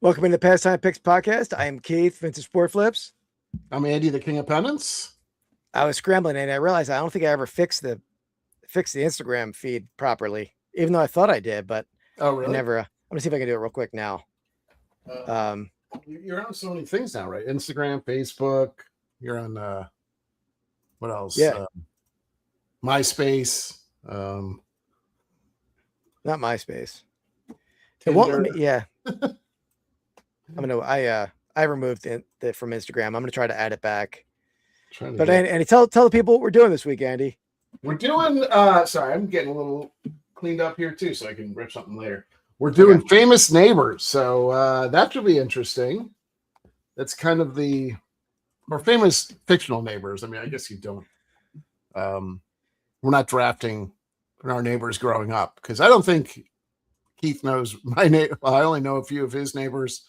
Welcome into Pastime Picks Podcast. I am Keith, Vintage Sport Flips. I'm Andy, the King of Pennants. I was scrambling and I realized I don't think I ever fixed the Instagram feed properly, even though I thought I did, but Oh, really? I never. I'm gonna see if I can do it real quick now. You're on so many things now, right? Instagram, Facebook. You're on what else? Yeah. MySpace. Not MySpace. It Tinder. won't let me. Yeah. I removed it from Instagram. I'm gonna try to add it back. But Andy, tell the people what we're doing this week, Andy. We're doing. Sorry, I'm getting a little cleaned up here too, so I can rip something later. We're doing famous neighbors, so that should be interesting. That's kind of or famous fictional neighbors. I mean, I guess you don't. We're not drafting our neighbors growing up because I don't think Keith knows my neighbor. Well, I only know a few of his neighbors.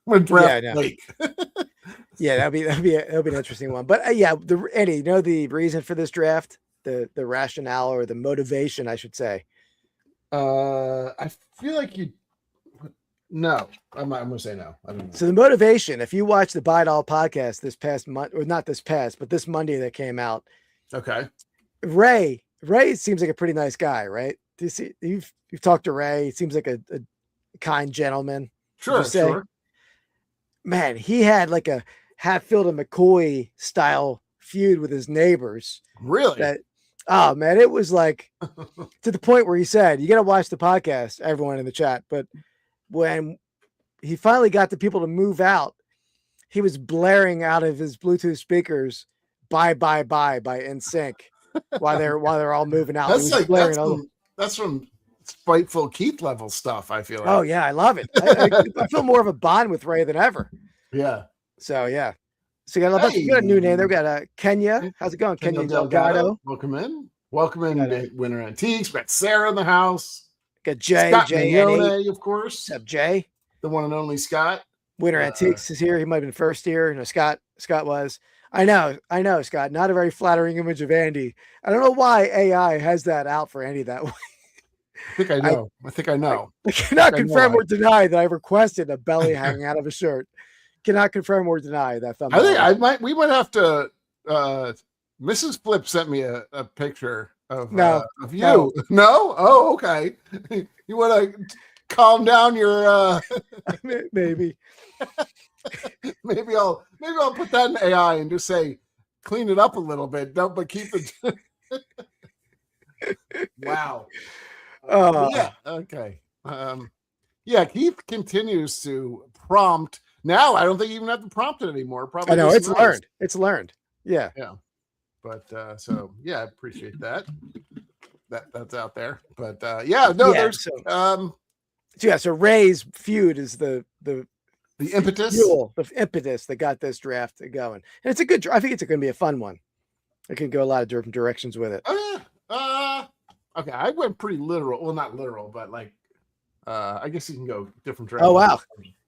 I'm gonna draft Blake. Yeah, that'll be an interesting one. But Eddie, you know the reason for this draft, the rationale or the motivation, I should say. I feel like no. I'm gonna say no. I don't know. So the motivation, if you watch the Buy It All podcast this past month, or not this past, but this Monday that came out. Okay. Ray seems like a pretty nice guy, right? Do you see you've talked to Ray? He seems like a kind gentleman. Sure. Man, he had like a Hatfield and McCoy style feud with his neighbors. Really? Oh man, it was like to the point where he said, "You got to watch the podcast, everyone in the chat." But when he finally got the people to move out, he was blaring out of his Bluetooth speakers, "Bye Bye Bye" by NSYNC while they're all moving out. That's from spiteful Keith level stuff. I feel like. Oh yeah, I love it. I feel more of a bond with Ray than ever. Yeah. So yeah. So you got a new name there. We got Kenya. How's it going, Kenya Delgado? Welcome in, Winter Antiques. We got Sarah in the house. Got Jay, Scott Jay, Mignone, of course. What's up, Jay? The one and only Scott. Winter Antiques is here. He might have been first year. No, Scott was. I know, Scott. Not a very flattering image of Andy. I don't know why AI has that out for Andy that way. I think I know. I cannot confirm or deny that I requested a belly hanging out of a shirt. Cannot confirm or deny that thumbnail. I think we might have to. Mrs. Flip sent me a picture of you. No? Oh, okay. You want to calm down your? Maybe. Maybe I'll put that in AI and just say clean it up a little bit. Don't, but keep it. Wow. Yeah. Okay. Keith continues to prompt. Now I don't think you even have to prompt it anymore. Probably. I know it's learned. It's learned. Yeah. Yeah. But I appreciate that. That's out there. But so Ray's feud is the impetus. The impetus that got this draft going. And it's a good I think it's going to be a fun one. It can go a lot of different directions with it. Okay, I went pretty literal. Well, not literal, but like I guess you can go different directions. Oh wow.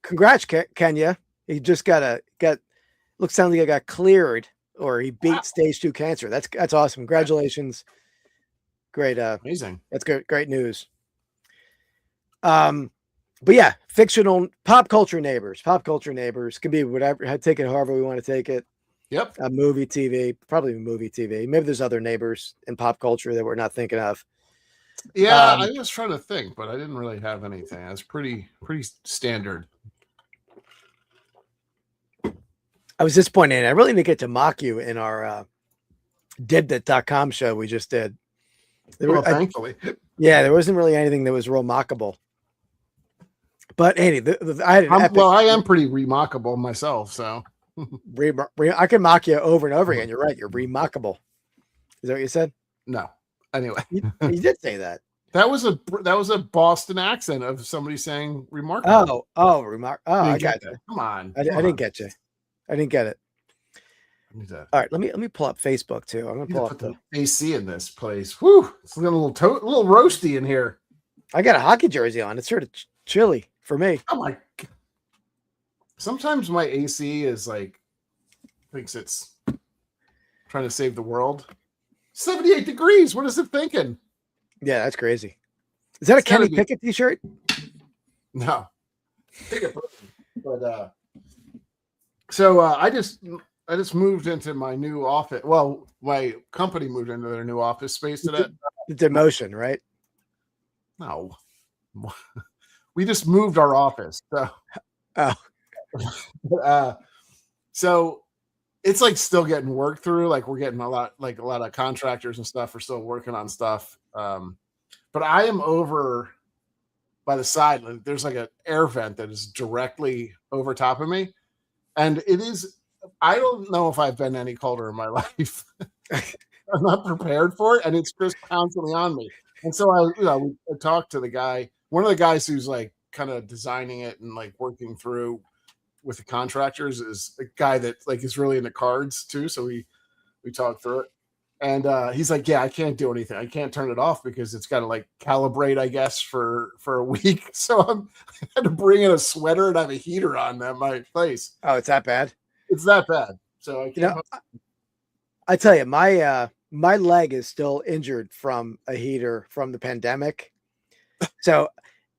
Congrats, Kenya. He just sounds like he got cleared or he beat stage 2 cancer. That's awesome. Congratulations. Great. Amazing. That's great news. But yeah, fictional pop culture neighbors can be whatever. Take it however we want to take it. Yep. Movie, TV, probably movie, TV. Maybe there's other neighbors in pop culture that we're not thinking of. Yeah, I was trying to think, but I didn't really have anything. That's pretty standard. I was disappointed. I really didn't get to mock you in our didthat.com show we just did. Thankfully. There wasn't really anything that was real mockable. But Andy, I am pretty remarkable myself, so I can mock you over and over again. You're right. You're remarkable. Is that what you said? No. Anyway, you did say that. That was a Boston accent of somebody saying remarkable. Oh, I got you. Come on. I didn't get you. I didn't get it. All right, let me pull up Facebook too. I'm gonna pull up the AC in this place. Whew, it's a little roasty in here. I got a hockey jersey on. It's sort of chilly for me. Oh my! Sometimes my AC is thinks it's trying to save the world. 78 degrees. What is it thinking? Yeah, that's crazy. Is that a Kenny Pickett t-shirt? No. take a break. But so I just moved into my new office. Well, my company moved into their new office space today. The demotion, right? No, we just moved our office. So, so it's like still getting worked through. Like we're getting a lot of contractors and stuff are still working on stuff. But I am over by the side. There's like an air vent that is directly over top of me. And it is, I don't know if I've been any colder in my life. I'm not prepared for it. And it's just constantly on me. And so I talked to the guy, one of the guys who's like kind of designing it and like working through with the contractors is a guy that like is really into cards too. So we talked through it. And he's like, yeah, I can't do anything. I can't turn it off because it's got to like calibrate, I guess, for a week. So I had to bring in a sweater and have a heater on at my place. Oh, it's that bad? It's that bad. So I can't. I tell you, my leg is still injured from a heater from the pandemic. So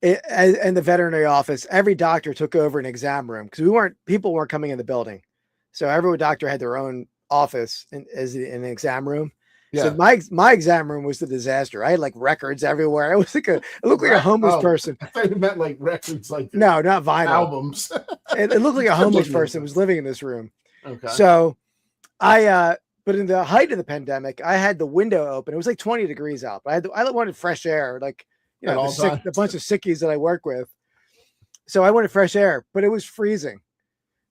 in the veterinary office, every doctor took over an exam room because people weren't coming in the building. So every doctor had their own office as an exam room. Yeah. So my exam room was the disaster. I had like records everywhere. It looked like a homeless person. I thought you meant like records, like no, not vinyl albums. it looked like a homeless person was living in this room. Okay. So but in the height of the pandemic, I had the window open. It was like 20 degrees out, but I wanted fresh air, like a bunch of sickies that I work with. So I wanted fresh air, but it was freezing.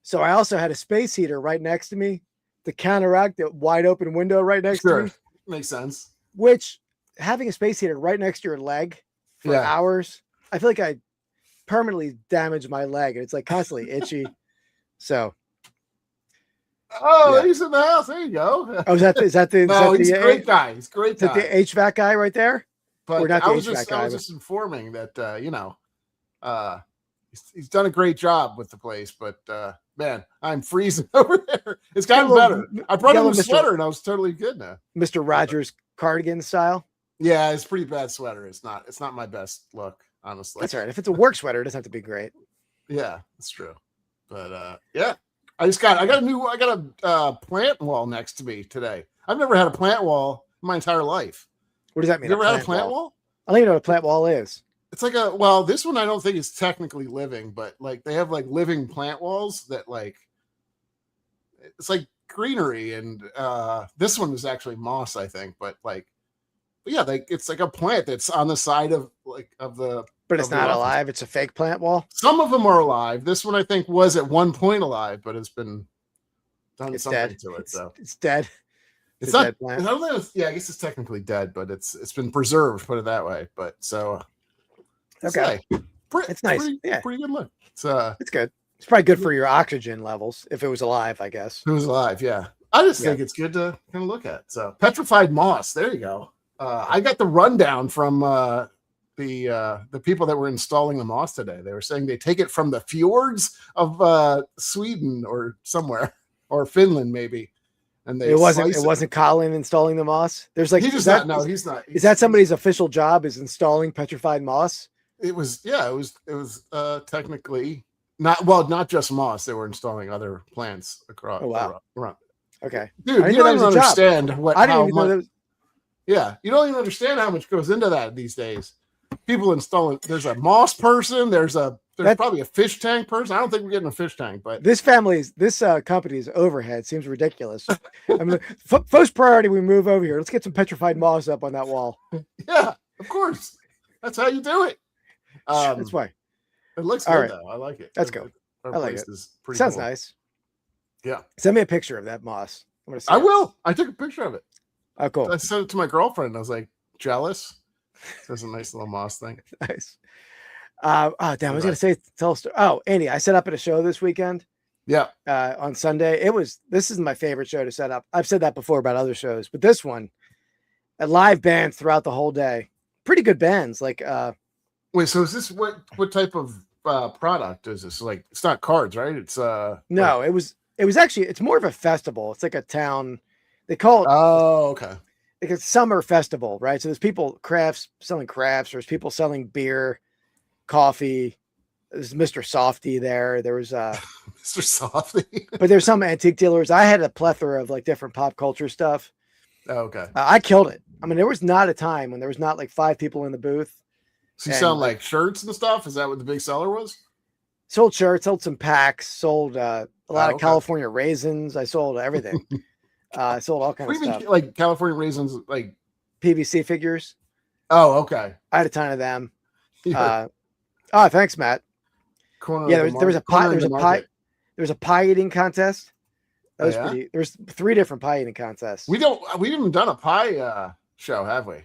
So I also had a space heater right next to me to counteract the wide open window right next to me. Makes sense. Which having a space heater right next to your leg for hours, I feel like I permanently damaged my leg and it's like constantly itchy. So. Oh, he's in the house. There you go. Oh, is that the? No, he's a great guy. He's a great guy. Is that the HVAC guy right there? But or not the HVAC guy. I was just informing that he's done a great job with the place, but man, I'm freezing over there. It's gotten better. I brought him a sweater and I was totally good now. Mr. Rogers cardigan style. Yeah, it's a pretty bad sweater. It's not my best look, honestly. That's all right. If it's a work sweater, it doesn't have to be great. Yeah, that's true. But yeah. I got a plant wall next to me today. I've never had a plant wall in my entire life. What does that mean? You ever had a plant wall? I don't even know what a plant wall is. It's like this one I don't think is technically living, but like they have like living plant walls that like it's like greenery, and this one is actually moss, I think, but yeah, like it's like a plant that's on the side of the. But it's not alive. It's a fake plant wall. Some of them are alive. This one I think was at one point alive, but it's been done something to it. So it's dead. It's not. I don't know. I guess it's technically dead, but it's been preserved. Put it that way. But so okay, it's nice. Pretty good look. It's good. It's probably good for your oxygen levels if it was alive. I guess if it was alive. Yeah, I just think it's good to kind of look at. So petrified moss. There you go. I got the rundown from the people that were installing the moss today. They were saying they take it from the fjords of Sweden or somewhere, or Finland maybe. And it wasn't Colin installing the moss. There's like he's not. Is that somebody's official job? Is installing petrified moss? It was technically not just moss. They were installing other plants across. Oh wow. Around. Okay, dude, you don't even understand Yeah, you don't even understand how much goes into that these days. People installing. There's a moss person. There's probably a fish tank person. I don't think we're getting a fish tank, but this company's overhead seems ridiculous. I mean, first priority, we move over here. Let's get some petrified moss up on that wall. Yeah, of course. That's how you do it. That's why. It looks good though. I like it. That's good. I like it. Pretty Sounds cool. Nice. Yeah. Send me a picture of that moss. I will. I took a picture of it. Oh, cool. I sent it to my girlfriend. I was like, jealous. There's a nice little moss thing. Nice. Damn, I was going to tell a story. Oh, Andy, I set up at a show this weekend. Yeah. On Sunday. This is my favorite show to set up. I've said that before about other shows, but this one, a live band throughout the whole day. Pretty good bands. Like, wait, so is this what type of product is this? Like, it's not cards, right? It's no, it was actually, it's more of a festival. It's like a town. They call it. Oh, okay. Like a summer festival, right? So there's people selling crafts. There's people selling beer, coffee, There's Mr. Softy there. There was Mr. Softy. but there's some antique dealers. I had a plethora of like different pop culture stuff. Oh, okay. I killed it. I mean, there was not a time when there was not like 5 people in the booth. So you sound like shirts and stuff? Is that what the big seller was? Sold shirts, sold some packs, sold a lot of California raisins. I sold everything. I sold all kinds of stuff. Like California raisins, like PVC figures. Oh, okay. I had a ton of them. Oh, thanks, Matt. There was a pie eating contest. That was pretty. There's 3 different pie eating contests. We haven't done a pie show, have we?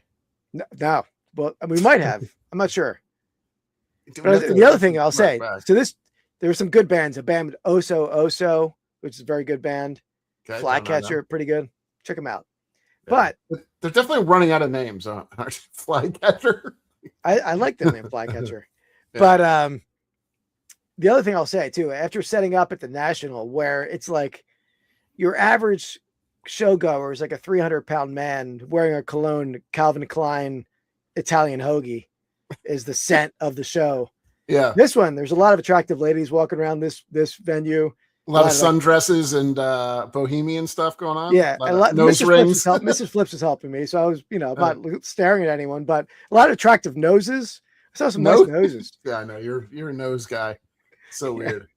No. Well, we might have. I'm not sure. But the other thing I'll say, so there were some good bands. A band Oso, which is a very good band. Okay, Flycatcher, pretty good. Check them out. Yeah. But they're definitely running out of names. Flycatcher. I like the name Flycatcher. Yeah. But the other thing I'll say too, after setting up at the National, where it's like your average showgoer is like a 300-pound man wearing a cologne Calvin Klein Italian hoagie is the scent of the show. Yeah. This one, there's a lot of attractive ladies walking around this venue. A lot of sundresses and bohemian stuff going on. Yeah. Nose rings. Mrs. Flips is helping me. So I was, I'm not staring at anyone, but a lot of attractive noses. I saw some nice noses. Yeah, I know. You're a nose guy. So weird.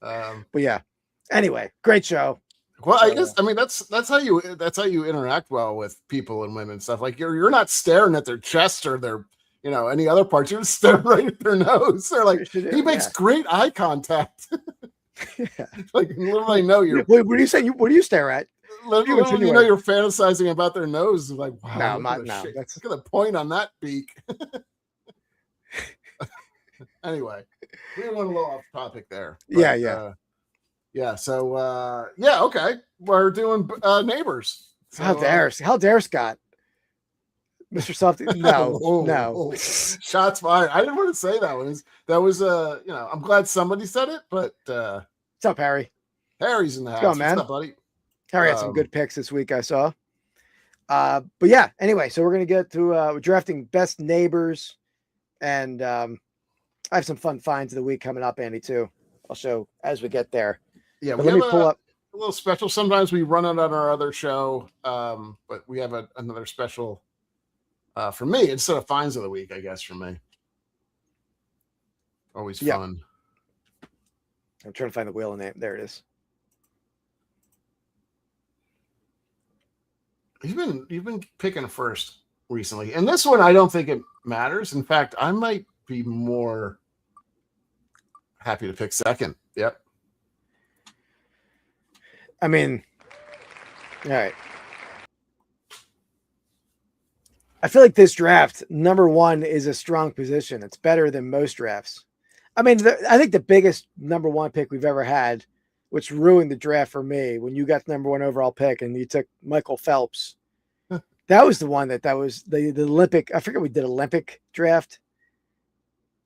But yeah. Anyway, great show. Well, I guess that's how you interact well with people and women and stuff. Like you're not staring at their chest or their any other parts. You're just staring right at their nose. They're like, he makes great eye contact. Yeah. Like literally know you're. What do you say? What do you stare at? Literally, you're fantasizing about their nose. Like, wow, look at the point on that beak. Anyway, we went a little off topic there. But, yeah. So, okay. We're doing neighbors. So, how dare Scott? Mr. Softy? No. Shots fired. I didn't want to say that one. That was I'm glad somebody said it, but what's up, Harry? Harry's in the house. What's man? What's up, buddy? Harry had some good picks this week, I saw. But yeah, anyway, so we're gonna get to we're drafting best neighbors, and I have some fun finds of the week coming up, Andy, too. I'll show as we get there. Yeah, let me pull up a little special. Sometimes we run it on our other show, but we have another special for me instead of finds of the week, I guess, for me. Always fun. I'm trying to find the wheel name. There it is. You've been picking first recently, and this one I don't think it matters. In fact, I might be more happy to pick second. Yep. I mean, all right. I feel like this draft, number 1, is a strong position. It's better than most drafts. I mean, I think the biggest number 1 pick we've ever had, which ruined the draft for me, when you got the number 1 overall pick and you took Michael Phelps. That was the one that was the Olympic. I forget we did Olympic draft.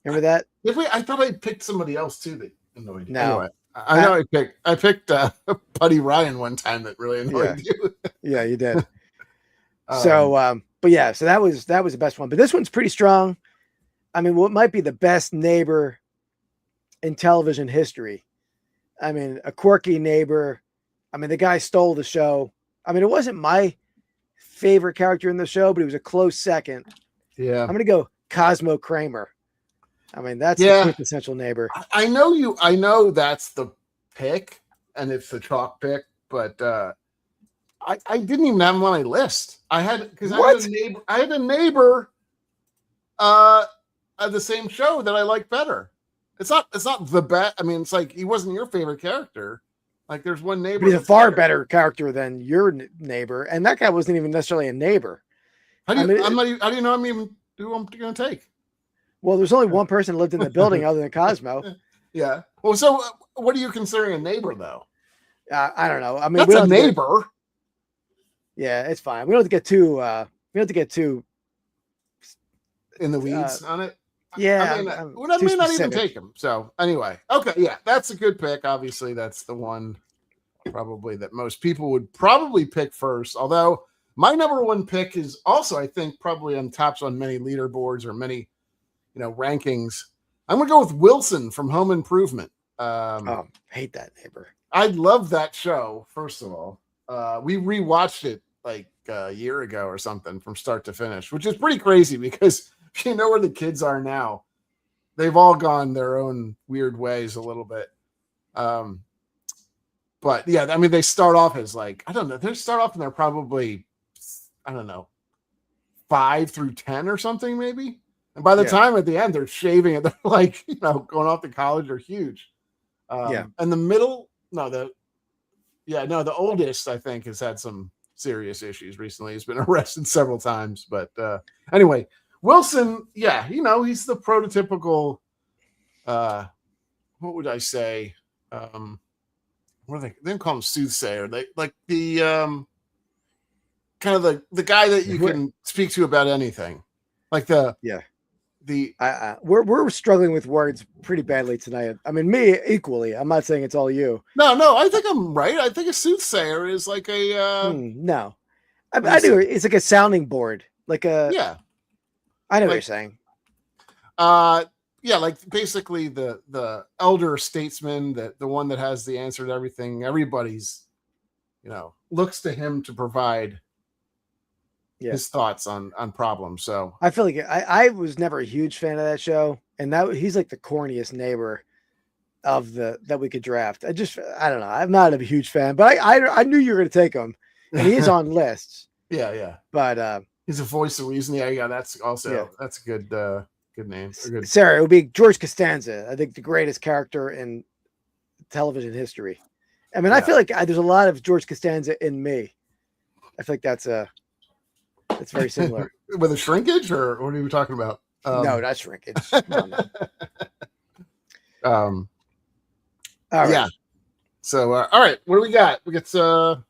Remember that? I thought I picked somebody else too. That annoyed you. No. Anyway, I know I picked Buddy Ryan one time that really annoyed you. Yeah, you did. But yeah, so that was the best one. But this one's pretty strong. I mean, what might be the best neighbor in television history? I mean, a quirky neighbor. I mean, the guy stole the show. I mean, it wasn't my favorite character in the show, but he was a close second. Yeah. I'm going to go Cosmo Kramer. I mean, that's the quintessential neighbor. I know that's the pick, and it's the chalk pick, but I didn't even have him on my list. I had a neighbor at the same show that I like better. It's not the best. I mean, it's like he wasn't your favorite character. Like there's one neighbor. But he's a far better character than your neighbor, and that guy wasn't even necessarily a neighbor. How do you know who I'm going to take? Well, there's only one person that lived in the building other than Cosmo. Yeah. Well, so what are you considering a neighbor, though? I don't know. I mean, that's a neighbor. Yeah, it's fine. We don't have to get too. We don't have to get too in the weeds on it. Yeah, I may not even take him. So anyway, okay, yeah, that's a good pick. Obviously, that's the one probably that most people would probably pick first. Although my number 1 pick is also, I think, probably on tops on many leaderboards or many, rankings. I'm gonna go with Wilson from Home Improvement. Hate that neighbor. I love that show. First of all, we rewatched it like a year ago or something from start to finish, which is pretty crazy because you know where the kids are now. They've all gone their own weird ways a little bit. But yeah, I mean, they start off as like, I don't know. They start off and they're probably, I don't know, 5 through 10 or something maybe. And by the time at the end, they're shaving it. They're like, you know, going off to college are huge. And the middle, the oldest, I think, has had some serious issues recently. He's been arrested several times. But anyway, Wilson, you know, he's the prototypical, what would I say? What do they don't call him soothsayer. They like the kind of the guy that you can speak to about anything. Like we're struggling with words pretty badly tonight. I mean, me equally. I'm not saying it's all you. No, I think I'm right. I think a soothsayer is like a no. I do. It's like a sounding board. Like a I know what you're saying. Like basically the elder statesman, the one that has the answer to everything. Everybody's, you know, looks to him to provide his thoughts on problems. So I feel like I was never a huge fan of that show, and he's like the corniest neighbor of that we could draft. I don't know. I'm not a huge fan, but I knew you were going to take him, and he is on lists. Yeah. But he's a voice of reason. Yeah. That's also that's a good name. Good. Sarah, it would be George Costanza. I think the greatest character in television history. I mean, I feel like there's a lot of George Costanza in me. I feel like that's very similar. With a shrinkage, or what are you talking about? No, not shrinkage. No. All right. Yeah. So, all right. What do we got? We got sale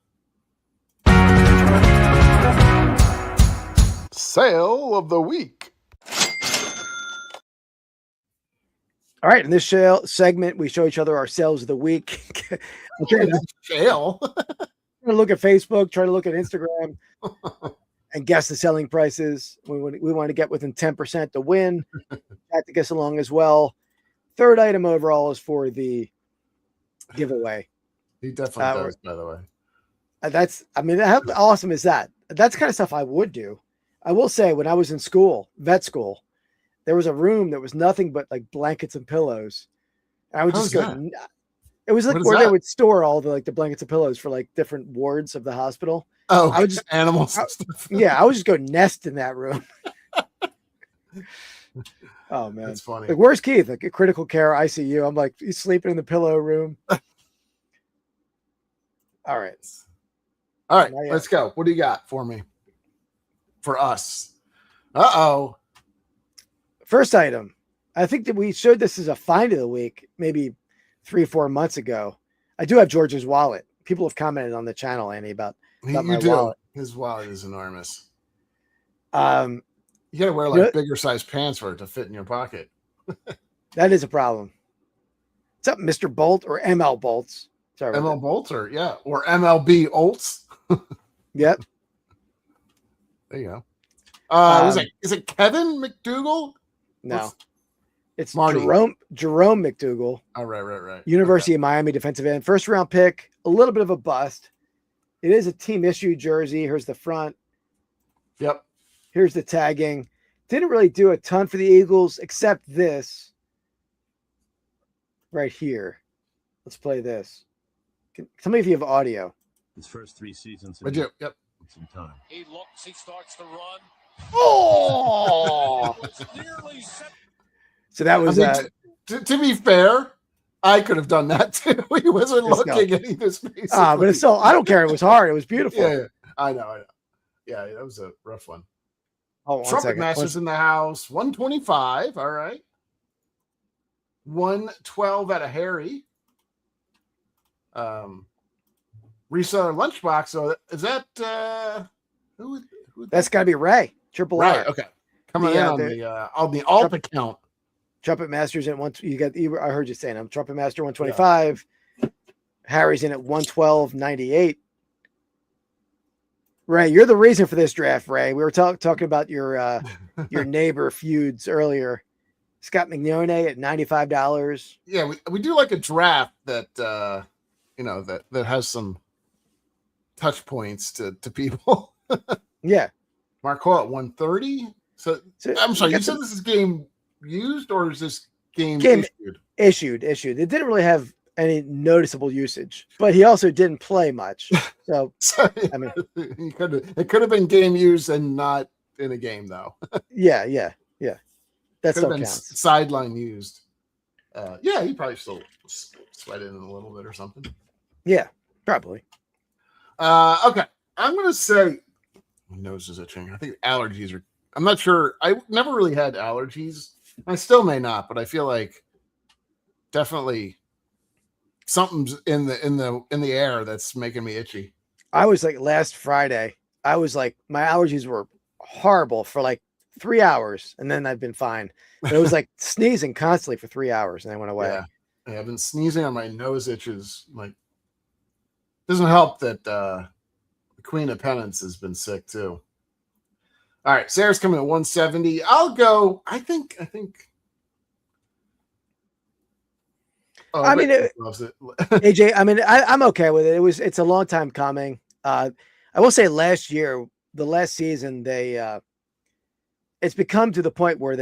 of the week. All right. In this segment, we show each other our sales of the week. Sale. Try to look at Facebook, try to look at Instagram, and guess the selling prices. We want to get within 10% to win. Have to guess along as well. Third item overall is for the giveaway. He definitely does, by the way. How awesome is that? That's the kind of stuff I would do. I will say, when I was in vet school, there was a room that was nothing but like blankets and pillows. And I would just go. It was like where they would store all the blankets and pillows for like different wards of the hospital. Oh, I would just animals. I would just go nest in that room. Oh man, that's funny. Like, where's Keith? Like, critical care ICU. I'm like, he's sleeping in the pillow room. All right, let's go. What do you got for me? For us. Uh-oh. First item. I think that we showed this as a find of the week, maybe 3 or 4 months ago. I do have George's wallet. People have commented on the channel, Annie, about my wallet. His wallet is enormous. You gotta wear bigger size pants for it to fit in your pocket. That is a problem. What's up, Mr. Bolt or ML Bolts? Sorry, ML Bolts or MLB Olts. Yep. There you go. Is it Kevin McDougal? No. It's Marty. Jerome McDougal. Oh, right. University of Miami defensive end. First round pick. A little bit of a bust. It is a team issue jersey. Here's the front. Yep. Here's the tagging. Didn't really do a ton for the Eagles except this right here. Let's play this. Tell me if you have audio. His first 3 seasons. I do. Yep. Some time. He looks. He starts to run. Oh! So that was. To be fair, I could have done that too. He wasn't looking at either space. But it's still. I don't care. It was hard. It was beautiful. Yeah. I know. Yeah, that was a rough one. Oh, Trumpet Masters in the house. 125. All right. 112 out of Harry. Reseller lunchbox. So is that who? That's got to be Ray. Triple R. Right. Okay. Coming in on the alt account. Trumpet Masters at one. I heard you saying I'm Trumpet Master 125. Yeah. Harry's in at 112.98. Ray, you're the reason for this draft, Ray. We were talking about your neighbor feuds earlier. Scott Mignone at $95. Yeah, we do like a draft that that has some touch points to people. Yeah. Mark Hall at 130. So I'm sorry, you said this is game used or is this game issued? Issued. It didn't really have any noticeable usage, but he also didn't play much. So I mean, it could have been game used and not in a game though. yeah. That Could still have been counts. sideline used. Yeah, he probably still sweated in a little bit or something. Yeah, probably. Okay, I'm gonna say my nose is itching. I think allergies are. I'm not sure. I never really had allergies. I still may not, but I feel like definitely something's in the air that's making me itchy. I was like last Friday. I was like my allergies were horrible for like 3 hours, and then I've been fine. But it was like sneezing constantly for 3 hours, and then went away. Yeah, I've been sneezing on my nose itches. Like, doesn't help that the Queen of Pennants has been sick too. All right, Sarah's coming at 170. I'll go. I think. Oh, I mean, loves it. AJ. I mean, I'm okay with it. It's a long time coming. I will say, the last season, it's become to the point where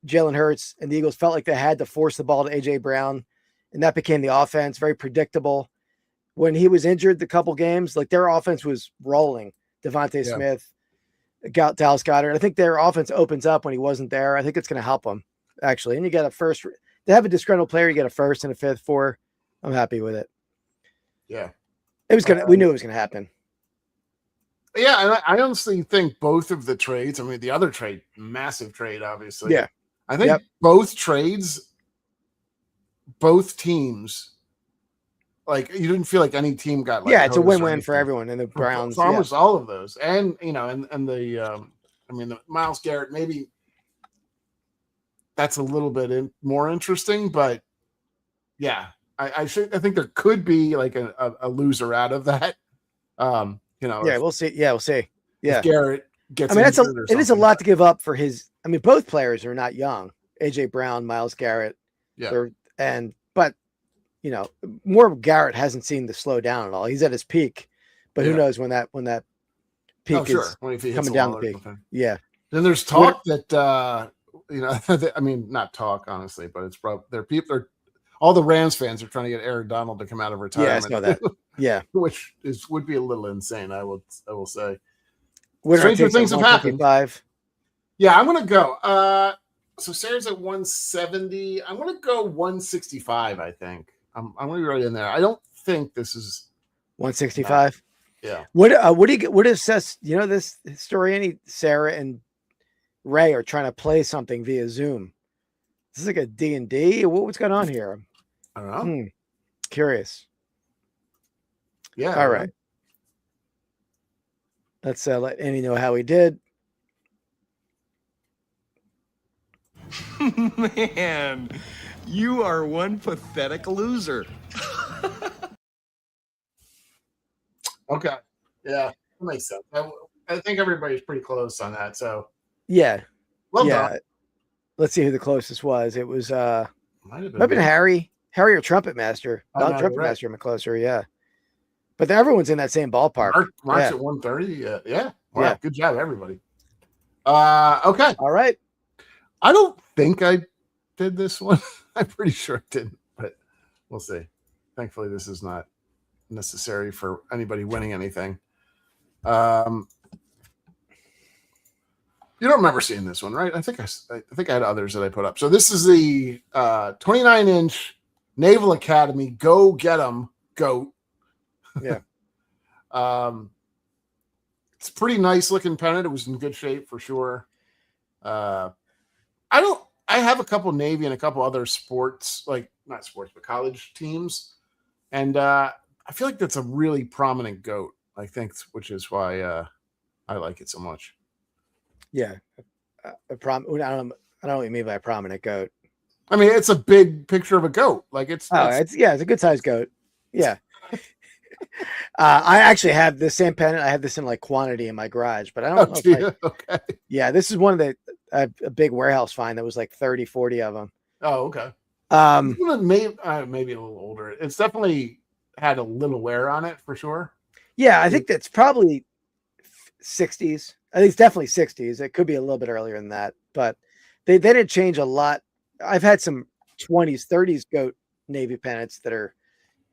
Jalen Hurts and the Eagles felt like they had to force the ball to AJ Brown, and that became the offense, very predictable. When he was injured the couple games, like their offense was rolling. Devontae Smith, Dallas Goedert. I think their offense opens up when he wasn't there. I think it's going to help them, actually. And you get a first. To have a disgruntled player, you get a first and a fifth for. I'm happy with it. Yeah. It was gonna. We knew it was going to happen. Yeah, and I honestly think both of the trades, I mean, the other trade, massive trade, obviously. Yeah. I think both trades, both teams, like, you didn't feel like any team got like. Yeah, it's a win-win for everyone. And the Browns. For almost all of those. And, and the, the Myles Garrett, maybe that's a little bit more interesting, but yeah, I think there could be like a loser out of that. We'll see. Yeah, we'll see. Yeah, if Garrett gets. I mean, it is a lot to give up for his. I mean, both players are not young. AJ Brown, Myles Garrett. Yeah. But more Garrett hasn't seen the slow down at all. He's at his peak, but who knows when that peak is coming down the peak. Yeah. Then there's talk that I mean, not talk honestly, but it's probably all the Rams fans are trying to get Aaron Donald to come out of retirement. Yeah, I know that. Yeah, which would be a little insane. I will say. Stranger things have happened. Yeah, I'm gonna go. So Sarah's at 170. I'm gonna go 165. I think I'm gonna be right in there. I don't think this is 165. Yeah. What do you get? What is this? This historian, Sarah and Ray are trying to play something via Zoom. This is like a D&D. What's going on here? I don't know. Curious. Yeah. All right. Let's let Andy know how he did. Man, you are one pathetic loser. Okay. Yeah, that makes sense. I think everybody's pretty close on that. So yeah. Well done. Let's see who the closest was. It was might have been Harry or Trumpet Master. Trumpet Master went closer, yeah. But everyone's in that same ballpark. Mark's at 130. Yeah. Wow, good job, everybody. Okay. All right. I don't think I did this one. I'm pretty sure I didn't, but we'll see. Thankfully, this is not necessary for anybody winning anything. You don't remember seeing this one, right? I think I had others that I put up. So this is the 29-inch Naval Academy Go Get 'em GOAT. Yeah. It's a pretty nice looking pennant. It was in good shape for sure. I have a couple Navy and a couple other sports, like not sports, but college teams. And I feel like that's a really prominent goat, I think, which is why I like it so much. Yeah. I don't know what you mean by a prominent goat. I mean, it's a big picture of a goat. Like it's a good sized goat. Yeah. I actually have the same pennant. I have this in like quantity in my garage, but I don't know. Okay. Yeah, this is one of the. a big warehouse find that was like 30, 40 of them. Oh, okay. Maybe a little older. It's definitely had a little wear on it for sure. Yeah, I think that's probably 60s. I think it's definitely 60s. It could be a little bit earlier than that, but they didn't change a lot. I've had some 20s, 30s goat Navy pennants that are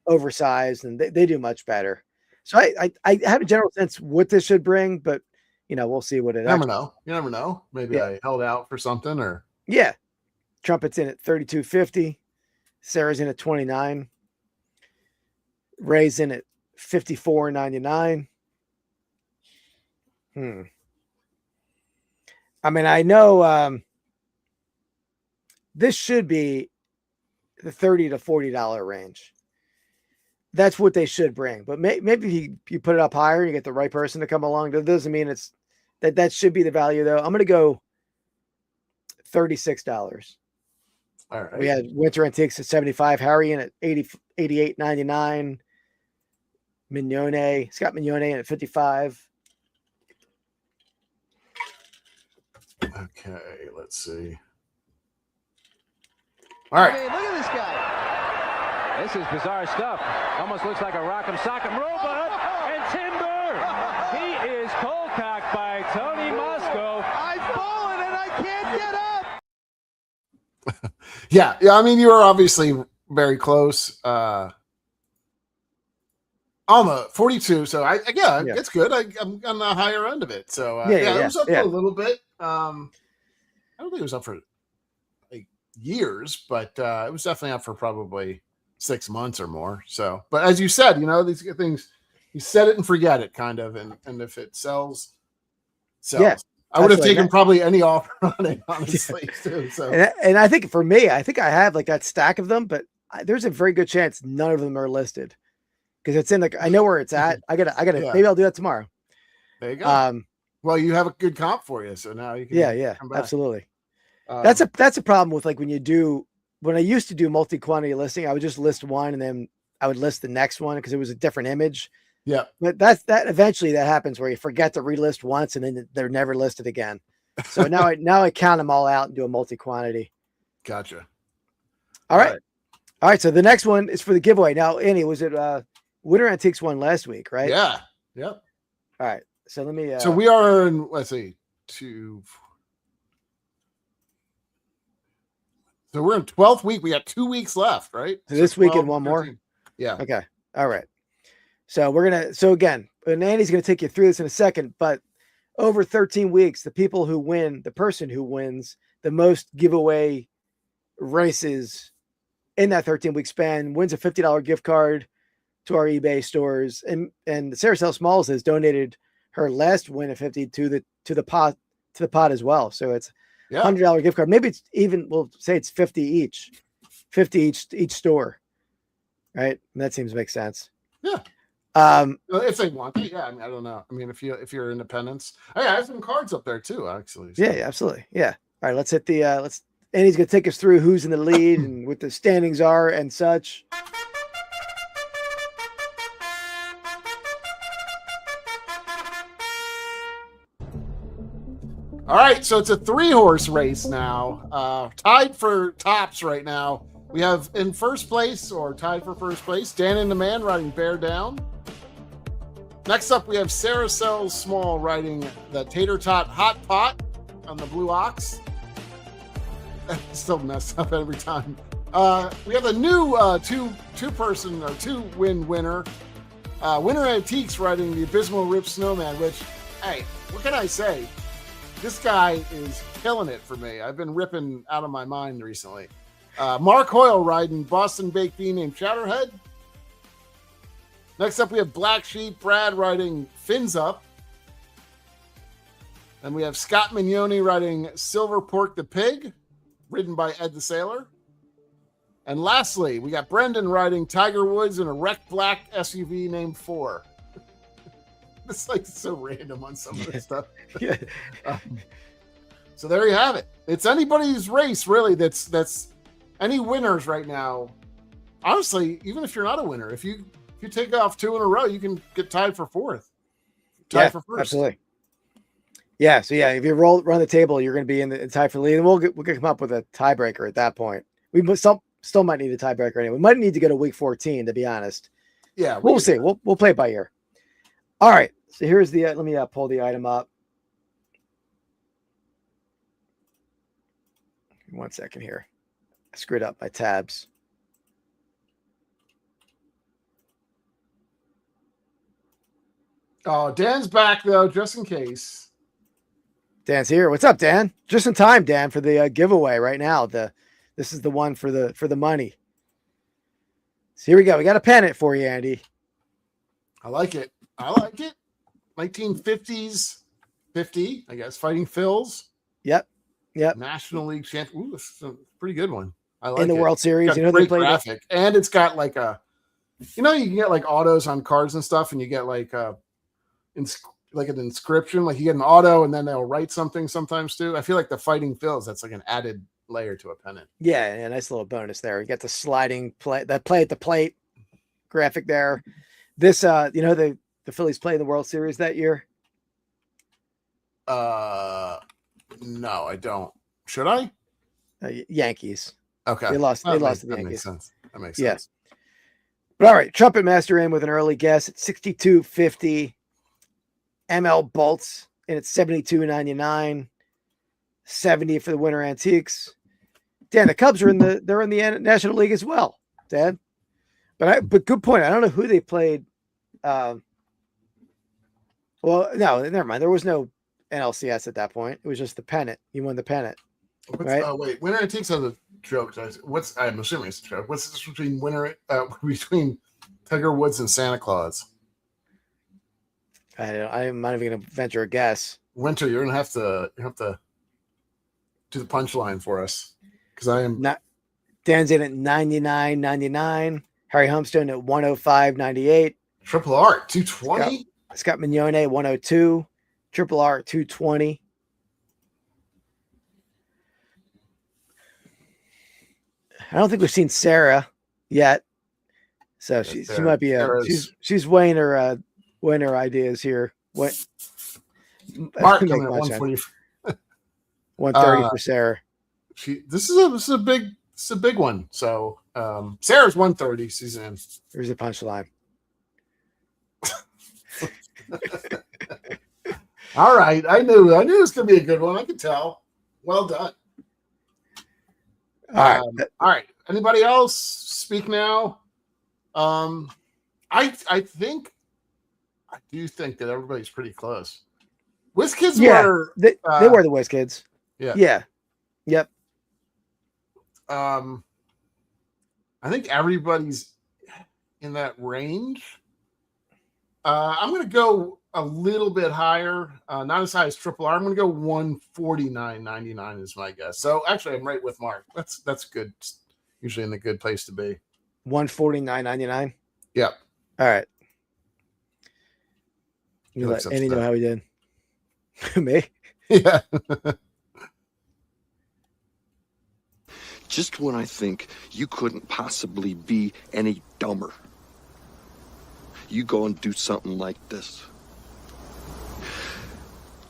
oversized, and they do much better. So I have a general sense what this should bring, but we'll see what it. You never know. Maybe I held out for something, or Trumpet's in at 32.50. Sarah's in at 29. Ray's in at 54.99. I mean, I know this should be the $30 to $40 range. That's what they should bring. But maybe you put it up higher, you get the right person to come along. That doesn't mean it's that should be the value, though. I'm going to go $36. All right. We had Winter Antiques at 75. Harry in at 88.99. Scott Mignone in at 55. Okay, let's see. All right. Hey, look at this guy. This is bizarre stuff. Almost looks like a Rock'em Sock'em robot. And Timber. He is cold cocked by Tony Mosco. I've fallen and I can't get up. Yeah. I mean, you are obviously very close. I'm a 42, so it's good. I'm on the higher end of it. So it was up for a little bit. I don't think it was up for like years, but it was definitely up for probably 6 months or more. So, but as you said, these things, you set it and forget it, kind of, and if it sells. Yeah, I would have taken probably any offer on it, honestly, too. So, and I think for me, I have like that stack of them, but there's a very good chance none of them are listed because it's in I know where it's at. I gotta. Maybe I'll do that tomorrow. There you go. Well, you have a good comp for you, so now you can. Yeah, absolutely. That's a problem with when I used to do multi-quantity listing, I would just list one and then I would list the next one because it was a different image. Yeah. But that eventually that happens where you forget to relist once and then they're never listed again. So now I count them all out and do a multi-quantity. Gotcha. All right. So the next one is for the giveaway. Now, Annie, was it Winter Antiques won last week, right? Yeah. Yep. All right. So let me. So we are in, let's see, So we're in 12th week. We got 2 weeks left, right? So this week and one 13. More. Yeah. Okay. All right. So again, and Andy's going to take you through this in a second, but over 13 weeks, the person who wins the most giveaway races in that 13-week span wins a $50 gift card to our eBay stores. And Sarah Sell Smalls has donated her last win of 50 to the pot as well. So it's $100 gift card. Maybe it's even, we'll say it's 50 each store. Right. And that seems to make sense. Yeah. If they want it, I mean, I don't know. I mean, if you're independents, I have some cards up there too, actually. So. Yeah, absolutely. Yeah. All right, let's hit the Andy's gonna take us through who's in the lead and what the standings are and such. All right, so it's a 3-horse race now. Tied for tops right now. We have in first place, or tied for first place, Dan and the Man riding Bear Down. Next up, we have Sarah Sells Small riding the Tater Tot Hot Pot on the Blue Ox. Still messed up every time. We have a new two-person or two-win winner. Winter Antiques riding the Abysmal Rip Snowman, which, hey, what can I say? This guy is killing it for me. I've been ripping out of my mind recently. Mark Hoyle riding Boston Baked Bean named Chatterhead. Next up, we have Black Sheep Brad riding Fins Up. Then we have Scott Mignone riding Silver Pork the Pig, ridden by Ed the Sailor. And lastly, we got Brendan riding Tiger Woods in a wrecked black SUV named 4. It's like so random on some of this stuff. Yeah. So there you have it. It's anybody's race, really. That's any winners right now. Honestly, even if you're not a winner, if you take off 2 in a row, you can get tied for 4th. Tied for first. Absolutely. Yeah. So yeah, if you run the table, you're going to be in the tie for the lead, and we'll come up with a tiebreaker at that point. We still might need a tiebreaker anyway. We might need to go to week 14 to be honest. Yeah, we'll see. We'll play it by ear. All right. So here's the. Let me pull the item up. 1 second here. I screwed up my tabs. Oh, Dan's back though, just in case. Dan's here. What's up, Dan? Just in time, Dan, for the giveaway right now. This is the one for the money. So here we go. We got a pennant for you, Andy. I like it. 1950s, 50, I guess. Fighting Phils. Yep. National League champion. Ooh, this is a pretty good one. I like in the it. World Series. They played graphic, and it's got like a, you can get like autos on cards and stuff, and you get like an inscription. Like you get an auto, and then they'll write something sometimes too. I feel like the Fighting Phils, that's like an added layer to a pennant. Yeah, nice little bonus there. You got the sliding play at the plate graphic there. This, the Phillies played the World Series that year. No, I don't. Should I? Yankees. Okay. They lost to the That Yankees. makes sense. That makes Yeah. sense. But all right, Trumpet Master in with an early guess at 62.50. ML Bolts in at 72.99. 70 for the Winter Antiques. Dan, the Cubs are they're in the National League as well, Dan. But good point. I don't know who they played. Well, no, never mind. There was no NLCS at that point. It was just the pennant. You won the pennant. Right? Oh wait, Winter Antiques has a joke. I'm assuming it's a joke. What's the difference between Tiger Woods and Santa Claus? I'm not even going to venture a guess. Winter, you're gonna have to do the punchline for us because I am not. Dan's in at 99.99. Harry Humstone at 105.98. Triple R 220. Scott Mignone 102. Triple R 220. I don't think we've seen Sarah yet, so she might be she's weighing her ideas here. What? Mark coming at 140. 130 for Sarah. This is a big one. So Sarah's 130. She's in. Here's the punchline. All right, I knew it was going to be a good one. I could tell. Well done. All right. Anybody else speak now? I do think that everybody's pretty close. WizKids were they were the WizKids. Yeah. Yep. I think everybody's in that range. I'm going to go a little bit higher, not as high as Triple R. I'm going to go 149.99 is my guess. So actually, I'm right with Mark. That's good. Usually in a good place to be. 149.99. Yep. All right. You let Andy know how he did. Me? Yeah. Just when I think you couldn't possibly be any dumber, you go and do something like this.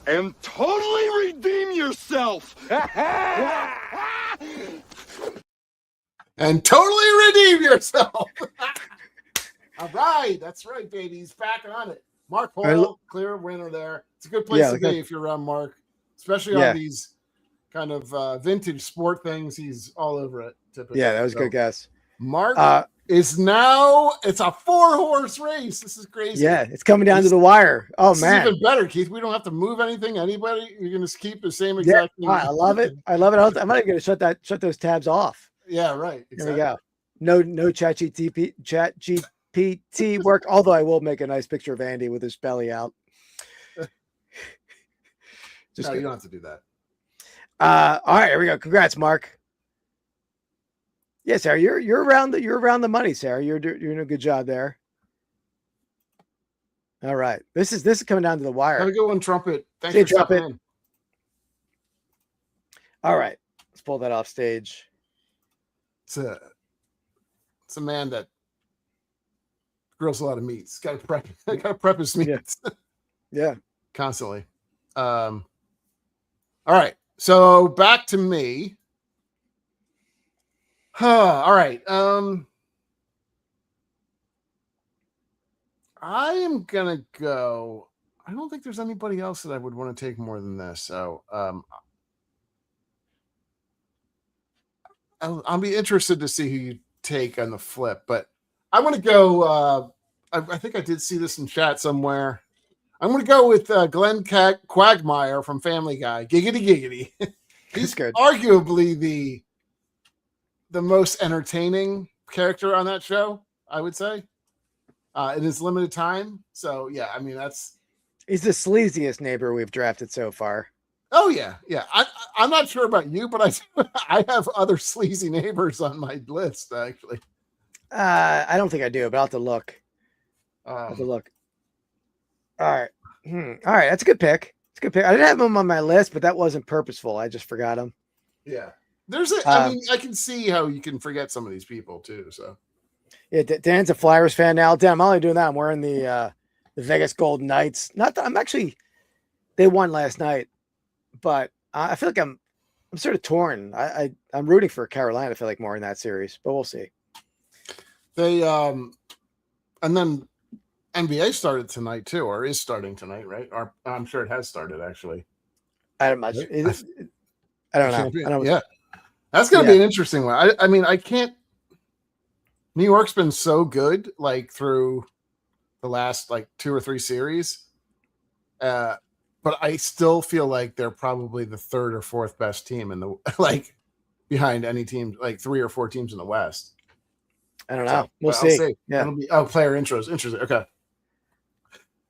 And totally redeem yourself. And totally redeem yourself. All right. That's right, baby. He's back on it. Mark Hall, clear winner there. It's a good place to be if you're around Mark, especially on these kind of vintage sport things. He's all over it. Typically. Yeah, that was a good guess. Mark is now, it's a 4-horse race. This is crazy. Yeah, it's coming down to the wire. Oh, this man. Is even better, Keith. We don't have to move anything. Anybody? You're going to keep the same exact thing. I love it. I'm not even going to shut those tabs off. Yeah, right. Exactly. There we go. No chat GPT work, although I will make a nice picture of Andy with his belly out. No, you don't have to do that. All right, here we go. Congrats, Mark. Yeah, Sarah, you're around the money, Sarah. You're doing a good job there. All right, this is coming down to the wire. Have a good one, Trumpet. Thanks for stopping in. All right, let's pull that off stage. It's a man that grills a lot of meats. Got to prep his meats. Yeah. Constantly. All All right. So back to me. All right. I am gonna go. I don't think there's anybody else that I would want to take more than this. So I'll be interested to see who you take on the flip. But I want to go. I think I did see this in chat somewhere. I'm going to go with Glenn Quagmire from Family Guy. Giggity giggity. He's good. Arguably the most entertaining character on that show, I would say, in his limited time. So yeah, I mean he's the sleaziest neighbor we've drafted so far. Oh yeah. I'm not sure about you, but I have other sleazy neighbors on my list actually. I don't think I do, but I'll have to look. All right. All right. That's a good pick. It's a good pick. I didn't have him on my list, but that wasn't purposeful. I just forgot him. Yeah. I mean, I can see how you can forget some of these people too. So yeah, Dan's a Flyers fan now. Dan, I'm only doing that. I'm wearing the Vegas Golden Knights. Not that I'm actually, they won last night, but I feel like I'm sort of torn. I'm rooting for Carolina. I feel like more in that series, but we'll see. They and then NBA started tonight too, or is starting tonight, right? Or I'm sure it has started actually. I don't much. I don't know. Yeah, that's gonna be an interesting one. I mean, I can't. New York's been so good, like through the last like 2 or 3 series, but I still feel like they're probably the 3rd or 4th best team in the like behind any team, like 3 or 4 teams in the West. I don't know. We'll see. Yeah. It'll be player intros. Interesting. Okay.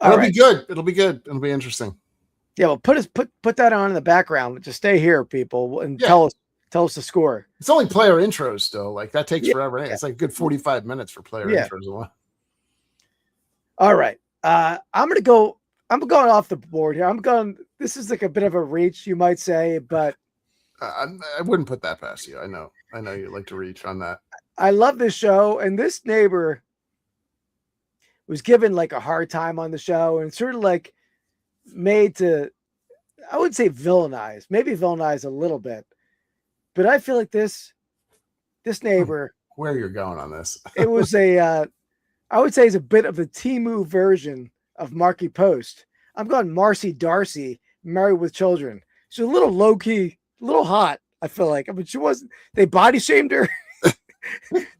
It'll be good. It'll be good. It'll be interesting. Yeah. Well, put that on in the background. Just stay here, people, and tell us the score. It's only player intros still. Like that takes forever. It's like a good 45 minutes for player intros. All right. I'm going off the board here. This is like a bit of a reach, you might say, but I wouldn't put that past you. I know you like to reach on that. I love this show, and this neighbor was given like a hard time on the show and sort of like made to, I would say villainize a little bit, but I feel like this neighbor, where you're going on this, it was I would say it's a bit of the Temu version of Marky Post. I'm going Marcy Darcy, Married with Children. She's a little low key, a little hot. I feel like, I mean, she wasn't, they body shamed her.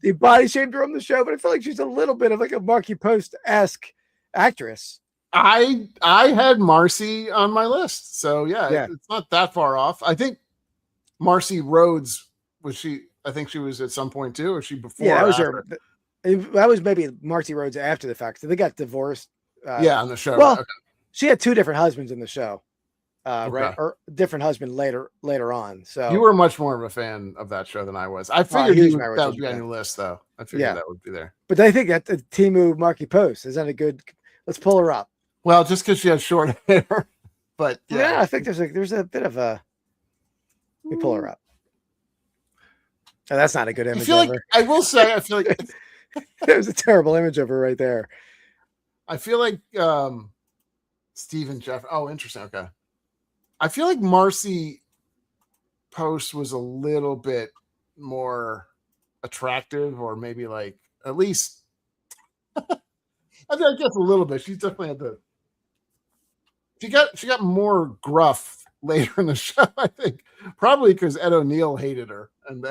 They body shamed her on the show, but I feel like she's a little bit of like a Marky Post-esque actress. I had Marcy on my list, so yeah, it's not that far off. I think Marcy Rhodes I think she was at some point too, or she before. Yeah, that was her. That was maybe Marcy Rhodes after the fact. So they got divorced. On the show. Well, she had 2 different husbands in the show. Right, or different husband later on. So you were much more of a fan of that show than I was. I figured that would be on your list, though. I figured that would be there. But I think that the Temu Marky Post is that a good? Let's pull her up. Well, just because she has short hair, but I think there's a bit of a. Let me pull her up. Oh, that's not a good image. I will say, I feel like there's a terrible image of her right there. I feel like Stephen Jeff. Oh, interesting. Okay. I feel like Marcy Post was a little bit more attractive, or maybe like at least I guess a little bit. She's definitely had she got more gruff later in the show, I think. Probably because Ed O'Neill hated her. And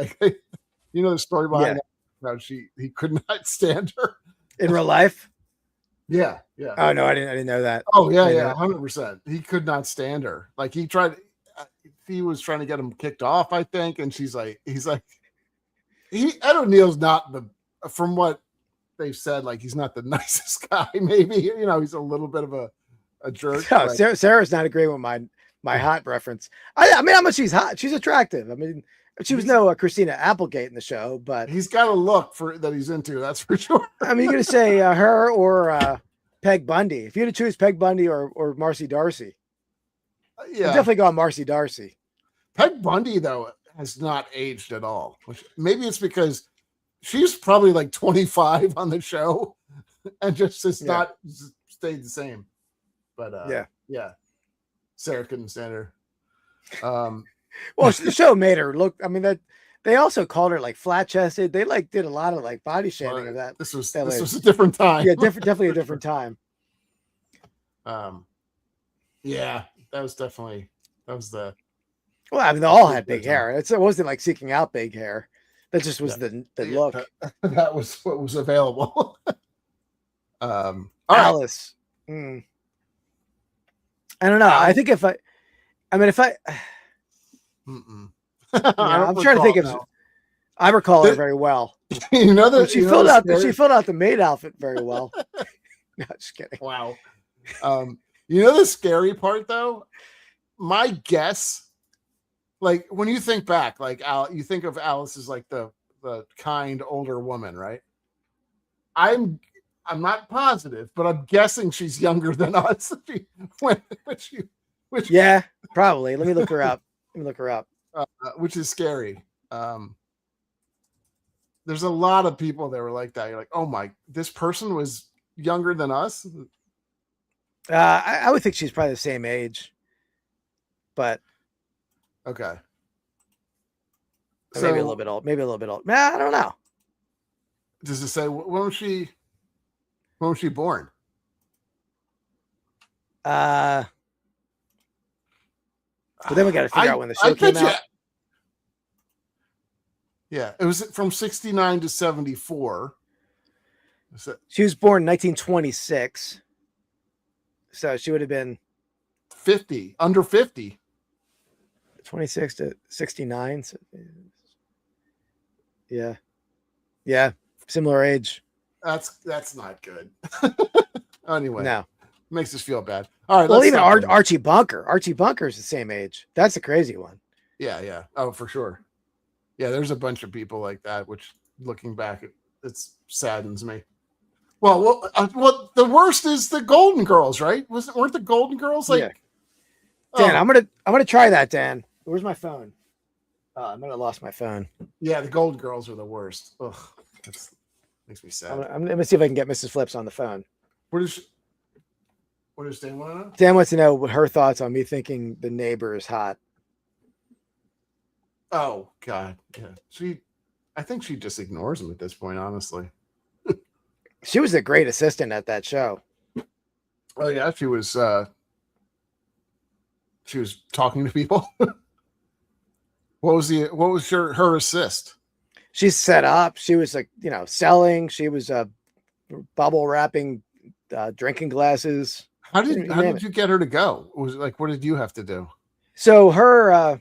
you know the story behind that, how he could not stand her. In real life? Yeah. Oh no, I didn't know that. Oh yeah, 100%. He could not stand her. Like he was trying to get him kicked off, I think, and he's like, Ed O'Neill's not from what they've said, like he's not the nicest guy. Maybe he's a little bit of a jerk. No, Sarah's not agreeing with my hot reference. I mean, how much she's hot? She's attractive. I mean, she was no Christina Applegate in the show, but he's got a look that he's into. That's for sure. I mean, you're gonna say her or Peg Bundy. If you had to choose Peg Bundy or Marcy Darcy, I'd definitely go on Marcy Darcy. Peg Bundy though has not aged at all. Maybe it's because she's probably like 25 on the show and just has not stayed the same. But yeah, Sarah couldn't stand her. Um, Well, the show made her look. I mean, that they also called her like flat chested. They like did a lot of like body shaming of that. This was that lady. a different time. Yeah, definitely a different time. Yeah, that was the. Well, I mean, they all had big hair. It wasn't like seeking out big hair. That just was the look. That was what was available. All Alice. right. I don't know. I think if I I'm trying to think of. I recall her very well. You know that she filled out the maid outfit very well. No, just kidding. Wow. You know the scary part though? My guess, like when you think back, like you think of Alice as like the kind older woman, right? I'm not positive, but I'm guessing she's younger than us. Yeah, probably. Let me look her up. Which is scary. There's a lot of people that were like that. You're like, oh my, this person was younger than us. I would think she's probably the same age, but okay. Maybe a little bit old. Nah, I don't know. Does it say when was she born? But then we got to figure out when the show came out. Yeah, it was from 69 to 74. She was born in 1926. So she would have been 50, under 50. 26 to 69. So, yeah. Yeah. Similar age. That's not good. Anyway. No. Makes us feel bad. All right. Well, even Archie Bunker. Archie Bunker is the same age. That's a crazy one. Yeah. Oh, for sure. Yeah, there's a bunch of people like that, which looking back, it saddens me. Well, the worst is the Golden Girls, right? Weren't the Golden Girls like? Yeah. Dan, I'm gonna try that. Dan, where's my phone? I might have lost my phone. Yeah, the Golden Girls are the worst. Ugh, that makes me sad. I'm gonna see if I can get Mrs. Flips on the phone. What does Dan want to know? Dan wants to know what her thoughts on me thinking the neighbor is hot. Oh God, yeah. I think she just ignores him at this point, honestly. She was a great assistant at that show. Oh yeah, she was talking to people. What was her assist? She's set up. She was like, selling. She was bubble wrapping drinking glasses. How did you get her to go? Was like, what did you have to do? So her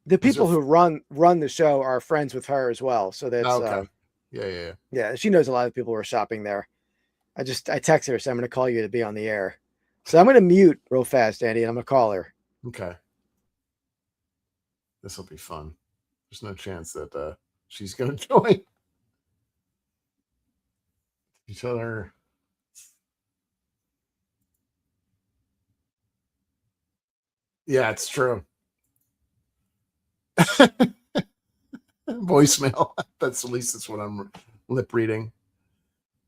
the people who run the show are friends with her as well. So that's okay. Yeah. She knows a lot of people who are shopping there. I texted her, so I'm going to call you to be on the air. So I'm going to mute real fast, Andy, and I'm going to call her. Okay. This will be fun. There's no chance that she's going to join. You tell her. Yeah, it's true. Voicemail. That's at least that's what I'm lip reading.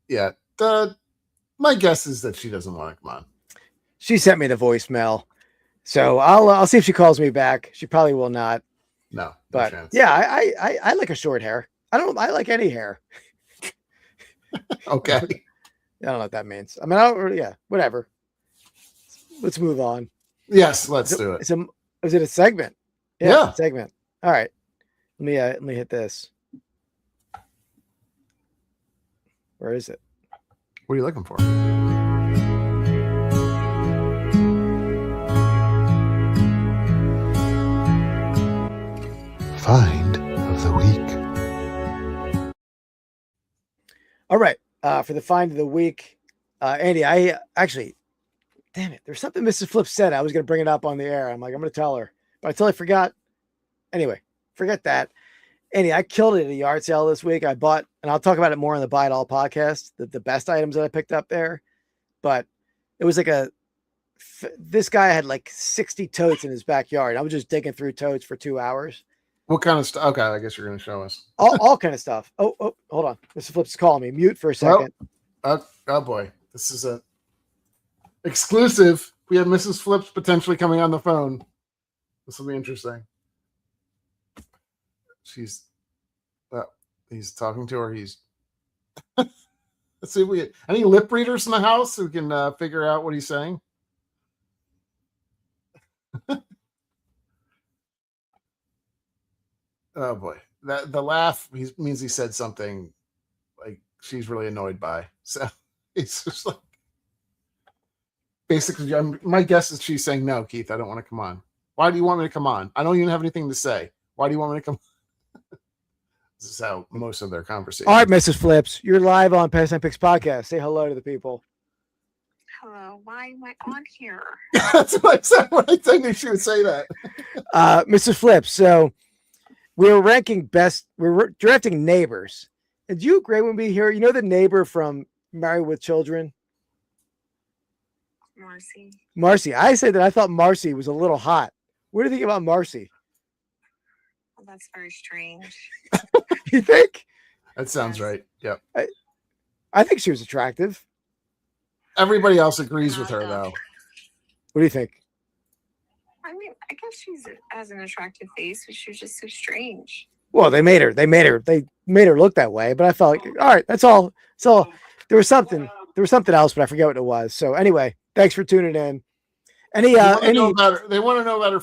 Yeah. My guess is that she doesn't want to come on. She sent me the voicemail, so I'll see if she calls me back. She probably will not. No but chance. Yeah, I like a short hair. I like any hair. Okay. I don't know what that means. I mean, whatever. Let's move on. Yes, let's do it. Is it a segment? Yeah. Segment. All right. Let me hit this. Where is it? What are you looking for? Find of the week. All right. For the find of the week, Andy, I actually, damn it, there's something Mrs. Flip said. I was going to bring it up on the air. I'm going to tell her, but I totally forgot. Anyway, forget that. Andy, I killed it at a yard sale this week. I bought, and I'll talk about it more on the Buy It All podcast, the best items that I picked up there. But it was like this guy had like 60 totes in his backyard. I was just digging through totes for 2 hours. What kind of stuff? Okay, I guess you're going to show us. all kind of stuff. Oh, hold on. Mr. Flips is calling me. Mute for a second. Oh boy. This is a exclusive. We have Mrs. Flips potentially coming on the phone. This will be interesting. He's talking to her. Let's see if we get any lip readers in the house who can figure out what he's saying. Oh boy, the laugh means he said something like she's really annoyed by. So it's just like basically, my guess is she's saying, "No, Keith, I don't want to come on. Why do you want me to come on? I don't even have anything to say. Why do you want me to come?" This is how most of their conversations. All right, Mrs. Flips, you're live on Pastime Picks Podcast. Say hello to the people. Hello, why am I on here? That's what I said when I think she would say that. Mrs. Flips, so we were ranking best. We were drafting neighbors. And do you agree when we hear, you know, the neighbor from Married with Children? Marcy. I said that I thought Marcy was a little hot. What do you think about Marcy? Well, that's very strange. You think? That sounds right. Yep. I think she was attractive. Everybody else agrees with her, though. What do you think? I mean, I guess she has an attractive face, but she was just so strange. Well, they made her look that way, but I felt like, all right, that's all. So there was something else, but I forget what it was. So anyway, thanks for tuning in. They want to know about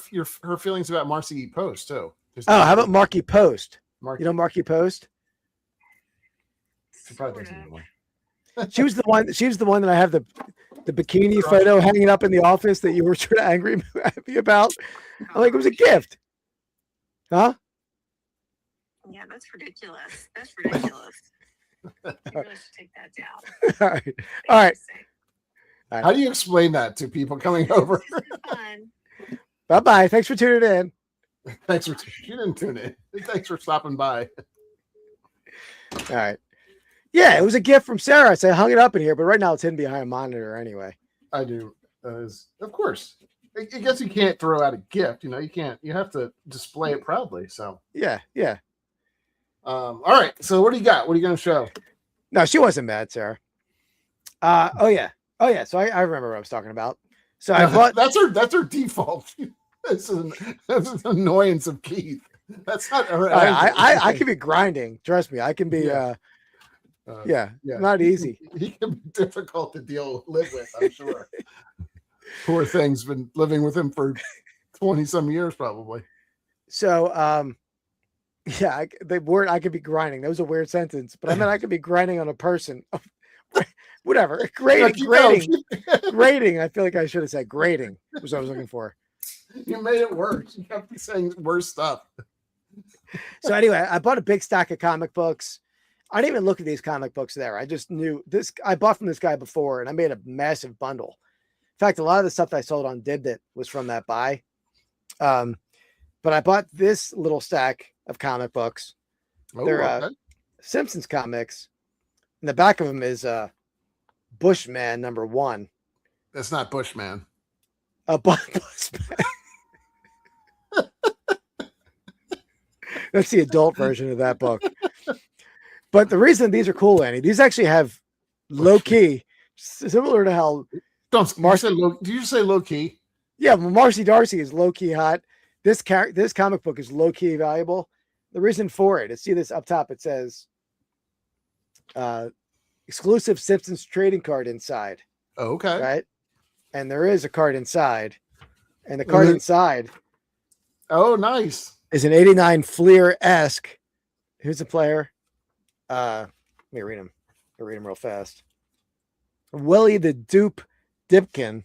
her feelings about Marcy Post too. How about Marky Post? Marky. You know Marky Post? She probably doesn't know. She was the one that I have the bikini photo hanging up in the office that you were sort of angry at me about. I'm like, it was a gift. Huh? Yeah, that's ridiculous. You really should take that down. All right. How do you explain that to people coming over? Fun. Bye-bye. Thanks for tuning in. You didn't tune in. Thanks for stopping by. All right. Yeah, it was a gift from Sarah. So I hung it up in here, but right now it's hidden behind a monitor anyway. I do. Of course. I guess you can't throw out a gift. You know, you have to display it proudly. So yeah. All right. So what do you got? What are you going to show? No, she wasn't mad, Sarah. Oh yeah. So I remember what I was talking about. So I bought. That's her default. This is an annoyance of Keith. That's not her. I can be grinding. Trust me, I can be. Not easy. He can be difficult to live with. I'm sure. Poor thing's been living with him for 20 some years, probably. So, the word I could be grinding. That was a weird sentence, but I meant I could be grinding on a person. Whatever. Grading. I feel like I should have said grading was what I was looking for. You made it worse. You kept saying worse stuff. So anyway, I bought a big stack of comic books. I didn't even look at these comic books there. I just knew this. I bought from this guy before, and I made a massive bundle. In fact, a lot of the stuff that I sold on Dibdit was from that buy. But I bought this little stack of comic books. They're Simpsons comics. And the back of them is Bushman #1. That's not Bushman. Bushman. That's the adult version of that book. But the reason these are cool, Annie, these actually have low key, similar to how Marcy. Did you say low key? Yeah, well, Marcy Darcy is low key hot. This comic book is low key valuable. The reason for it is, see this up top. It says exclusive Simpsons trading card inside. Okay. Right, and there is a card inside, and the card inside. Oh, nice. Is an '89 Fleer-esque. Who's the player? Let me read him. I'll read him real fast. Willie the Dupe Dipkin.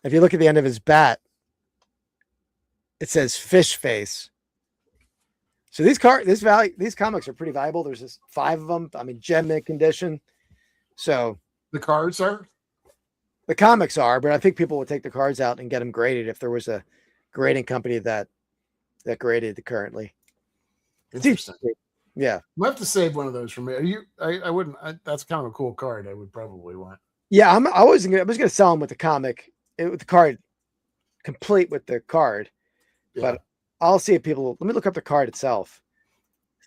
If you look at the end of his bat, it says fish face. So these comics are pretty valuable. There's just 5 of them. I mean, gem mint condition. So the cards are? The comics are, but I think people would take the cards out and get them graded if there was a grading company that graded currently. Interesting. Yeah. You have to save one of those for me. I wouldn't. That's kind of a cool card. I would probably want. Yeah, I was gonna sell them with the comic, with the card, complete with the card. Yeah. But I'll see if people. Let me look up the card itself.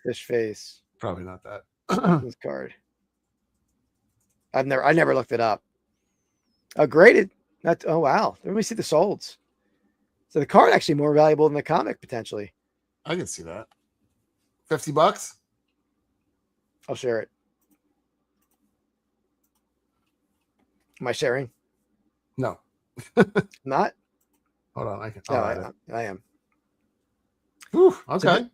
Fish face. Probably not that. This card. I never looked it up. Graded. Oh wow. Let me see the solds. So the card actually more valuable than the comic potentially. I can see that. $50. I'll share it. Am I sharing? No. Not? Hold on. I can. No, Oh, I am. Whew, okay.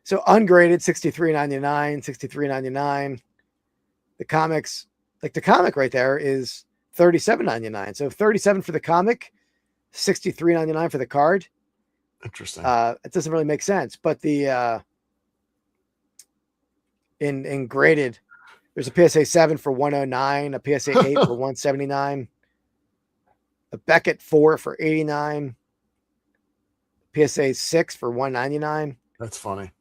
So ungraded, $63.99, $63.99. The comics, like the comic right there is $37.99. So $37 for the comic, $63.99 for the card. Interesting. It doesn't really make sense. But the in graded, there's a PSA 7 for $109, a PSA 8 for $179, a Beckett 4 for $89, PSA 6 for $199. That's funny.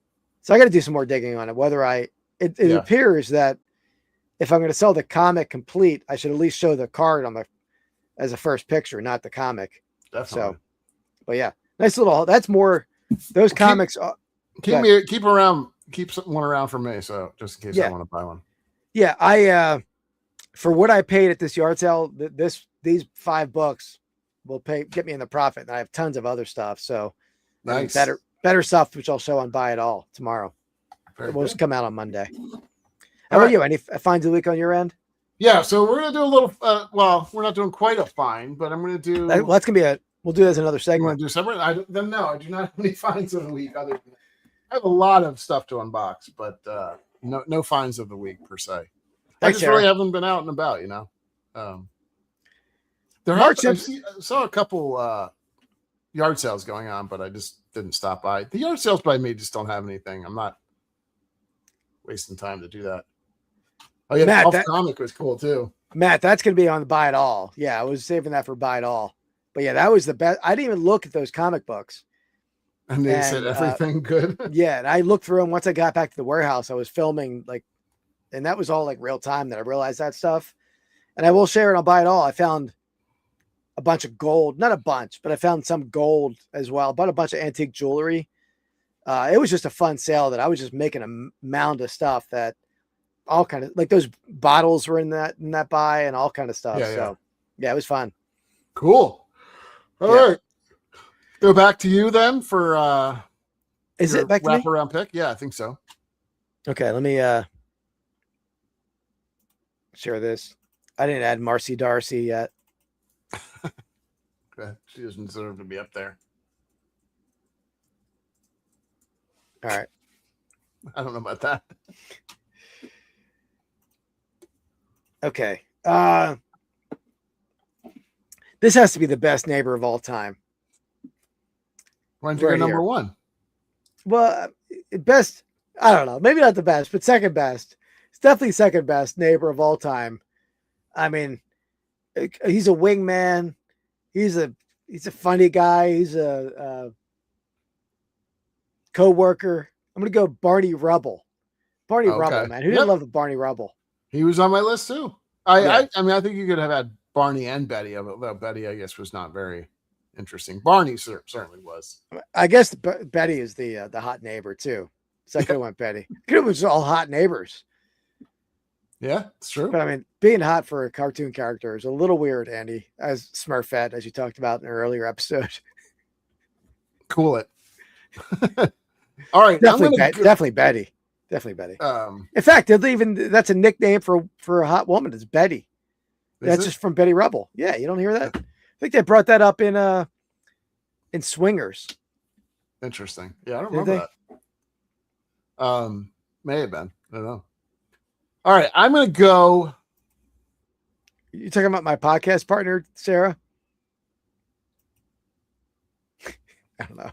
So I got to do some more digging on it. It appears that if I'm going to sell the comic complete, I should at least show the card as a first picture, not the comic. Definitely. So, but yeah, nice little. That's more. Those comics. Keep one around for me, so just in case I want to buy one. Yeah, I for what I paid at this yard sale, these 5 books will get me in the profit, and I have tons of other stuff. So nice, better stuff, which I'll show on Buy It All tomorrow. We'll just come out on Monday. How about you? Any finds a week on your end? Yeah, so we're gonna do a little. Well, we're not doing quite a find, but I'm gonna do. Well, that's gonna be we'll do that as another segment. You want to do separate? I do not have any finds of the week. Other than I have a lot of stuff to unbox, but no finds of the week per se. I just really haven't been out and about, you know. I saw a couple yard sales going on, but I just didn't stop by. The yard sales by me just don't have anything. I'm not wasting time to do that. Oh yeah, Matt, the comic was cool too. Matt, that's going to be on the Buy It All. Yeah, I was saving that for Buy It All. But yeah, that was the best. I didn't even look at those comic books. And they said everything good. Yeah, and I looked through them. Once I got back to the warehouse, I was filming and that was all like real time that I realized that stuff. And I will share it. I'll Buy It All. I found a bunch of gold, not a bunch, but I found some gold as well. Bought a bunch of antique jewelry. It was just a fun sale that I was just making a mound of stuff that all kind of like those bottles were in that buy and all kind of stuff. Yeah, it was fun. Cool. All right. Go back to you then for is it back to wrap around pick? Yeah, I think so. Okay, let me share this. I didn't add Marcy Darcy yet. Okay. She doesn't deserve to be up there. All right. I don't know about that. Okay. This has to be the best neighbor of all time. Why don't you go number one? Well, best, I don't know. Maybe not the best, but second best. It's definitely second best neighbor of all time. I mean, he's a wingman. He's a funny guy. He's a co-worker. I'm going to go Barney Rubble. Barney Rubble, man. Who didn't love Barney Rubble? He was on my list too. I mean, I think you could have had Barney and Betty, although Betty, I guess, was not very interesting. Barney certainly was. I guess Betty is the hot neighbor too. So I could have went Betty. Could have was all hot neighbors. Yeah, it's true. But I mean, being hot for a cartoon character is a little weird, Andy, as Smurfette, as you talked about in an earlier episode. Cool it. All right. Definitely Betty. Definitely Betty. In fact, that's a nickname for a hot woman. It's Betty. That's just from Betty Rubble. Yeah, you don't hear that? I think they brought that up in Swingers. Interesting. Yeah, I don't remember that. May have been. I don't know. All right, I'm going to go. You talking about my podcast partner, Sarah? I don't know.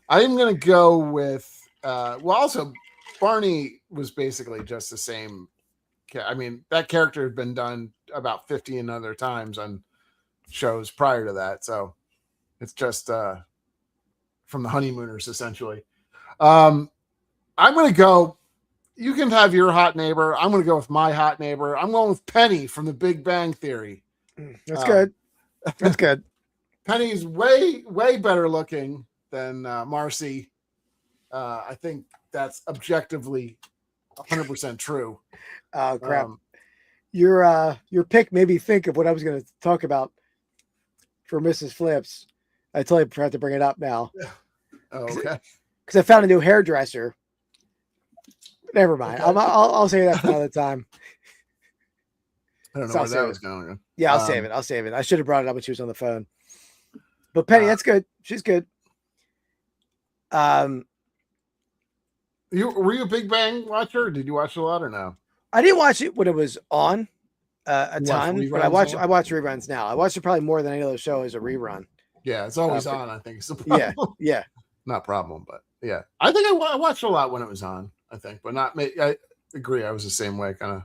I'm going to go with. Also, Barney was basically just the same. I mean, that character had been done about 15 other times on shows prior to that, so it's just from the Honeymooners, essentially. I'm going to go. You can have your hot neighbor. I'm going to go with my hot neighbor. I'm going with Penny from The Big Bang Theory. That's good. That's good. Penny's way better looking than Marcy. I think that's objectively 100% true. Oh crap! Your pick made me think of what I was going to talk about for Mrs. Flips. I totally forgot to bring it up now. Oh, okay. Because I found a new hairdresser. Never mind. Okay. I'll save that for another time. I don't know So where I'll that save was going. Yeah, I'll save it. I'll save it. I should have brought it up when she was on the phone. But Penny, that's good. She's good. Were you a Big Bang watcher? Or did you watch a lot or no? I didn't watch it when it was on a You watch ton, but reruns I watch reruns now. I watch it probably more than any other show as a rerun. Yeah, it's always on. I think it's the problem. Yeah. Not problem, but yeah. I think I watched a lot when it was on. I think, but not me. I agree. I was the same way, kind of.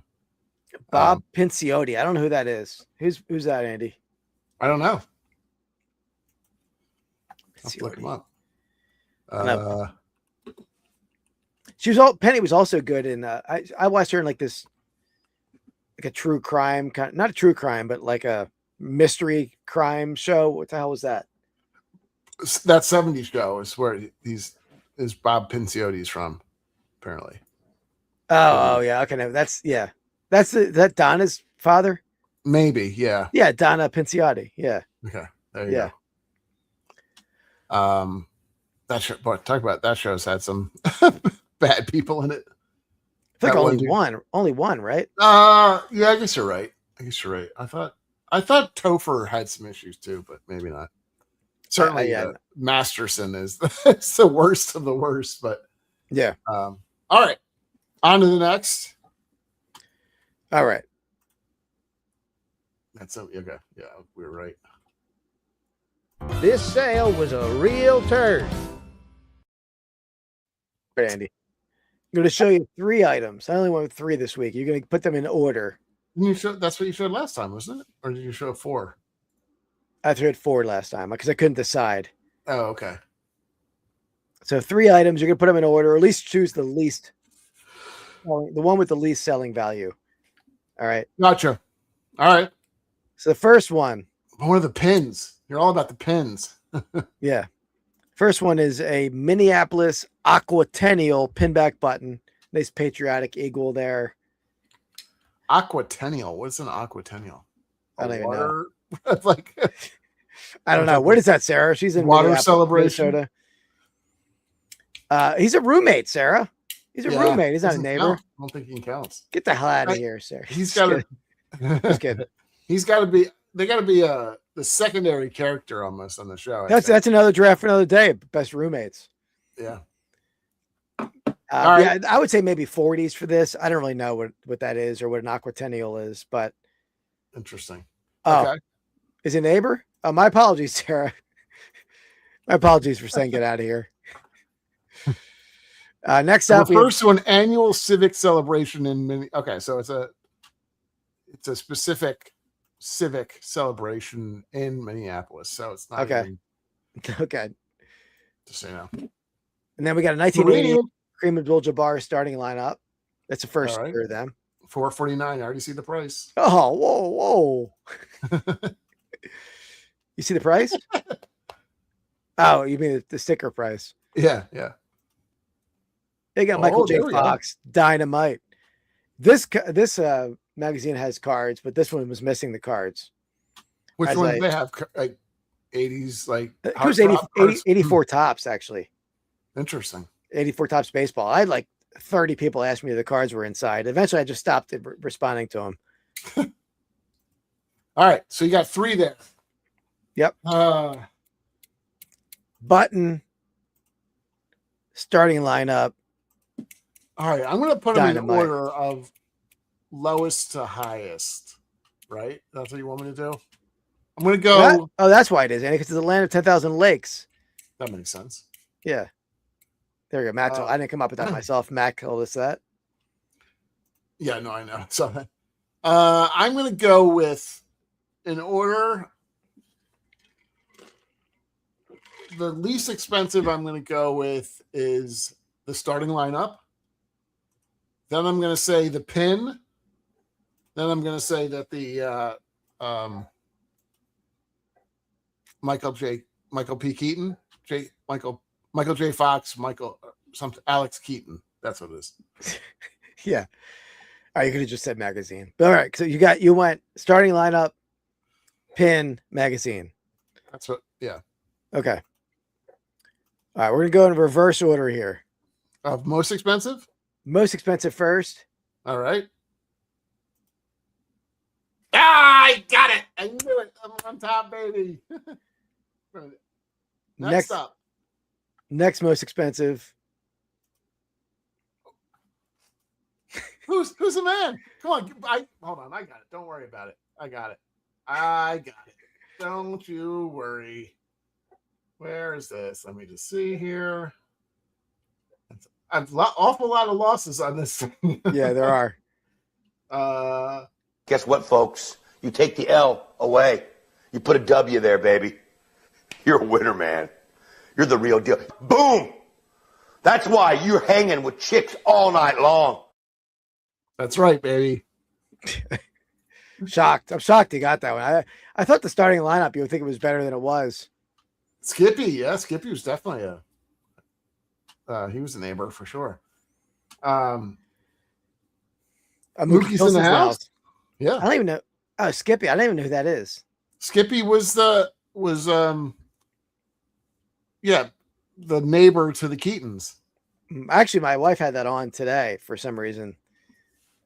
Bob Pinciotti. I don't know who that is. Who's that, Andy? I don't know. I'll Pinciotti. look him up. No. Penny was also good in. I watched her in like this, like a true crime kind, not a true crime, but like a mystery crime show. What the hell was that? That 70s show is where is Bob Pinciotti's from, apparently. Oh yeah. Okay, no, that's that Donna's father. Maybe, yeah. Yeah, Donna Pinciotti. Yeah. Okay, there you go. That show, boy, talk about that show's had some bad people in it. I think That only one, right? Yeah, I guess you're right. I thought Topher had some issues too, but maybe not. Certainly, Masterson is it's the worst of the worst. But yeah. All right, on to the next. All right. That's okay. Yeah, we were right. This sale was a real turd. Right, Andy. I'm going to show you 3 items. I only went with 3 this week. You're going to put them in order. That's what you showed last time, wasn't it? Or did you show 4? I threw it 4 last time because I couldn't decide. Oh, okay. So 3 items. You're going to put them in order, or at least choose the one with the least selling value. All right. Gotcha. All right. So the first one. One of the pins. You're all about the pins. Yeah. First one is a Minneapolis Aquatennial pinback button. Nice patriotic eagle there. Aquatennial. What's an aquatennial? I don't even know. Like, I don't know. What is that, Sarah? She's in water Minneapolis, celebration. Minnesota. He's a roommate, Sarah. He's a roommate. He's not a neighbor. Count. I don't think he counts. Get the hell out of here, Sarah. He's got to. Just kidding. He's got to be. They got to be the secondary character almost on the show. That's another draft for another day. Best roommates. Yeah. Yeah, I would say maybe 40s for this. I don't really know what that is or what an aquatennial is, but interesting. Okay. Is it neighbor? Oh, my apologies, Sarah. My apologies for saying get out of here. Next up, refers to an annual civic celebration in Okay, so it's a specific civic celebration in Minneapolis. So it's not okay. Even, okay. Just so you know. And then we got a 1980 Kareem Abdul-Jabbar starting lineup. That's the first for them. $449. I already see the price. Oh, whoa. You see the price? Oh, you mean the sticker price? Yeah. They got Michael J. Fox, Dynamite. This magazine has cards, but this one was missing the cards. Which one do they have? Like 80s, like it was 84 tops, actually. Interesting. 84 tops baseball. I had like 30 people ask me if the cards were inside. Eventually, I just stopped responding to them. All right, so you got 3 there. Yep. Button. Starting lineup. All right, I'm going to put them in order of lowest to highest. Right? That's what you want me to do? I'm going to go. That's why it is, Andy, because it's the land of 10,000 lakes. That makes sense. Yeah. There you go. Matt. I didn't come up with that myself. Matt told us that. Yeah, no, I know. So I'm going to go with, in order, the least expensive I'm going to go with is the starting lineup. Then I'm going to say the pin. Then I'm going to say that the Michael P. Keaton, Michael J. Fox, Alex Keaton. That's what it is. Yeah. All right, you could have just said magazine. But all right, so you went starting lineup, pin, magazine. That's what. Yeah. Okay. All right, we're gonna go in reverse order here. Of most expensive? Most expensive first. All right. Ah, I got it. I knew it. I'm on top, baby. Next up. Next most expensive. Who's the man? Come on. Hold on. I got it. Don't worry about it. I got it. Don't you worry. Where is this? Let me just see here. I've awful lot of losses on this thing. Yeah, there are. Guess what, folks? You take the L away. You put a W there, baby. You're a winner, man. You're the real deal. Boom! That's why you're hanging with chicks all night long. That's right, baby. Shocked. I'm shocked he got that one. I thought the starting lineup, you would think it was better than it was. Skippy, yeah. Skippy was definitely he was a neighbor for sure. Mookie's in the house. Yeah. I don't even know. Oh, Skippy. I don't even know who that is. Skippy was the neighbor to the Keatons. Actually, my wife had that on today for some reason.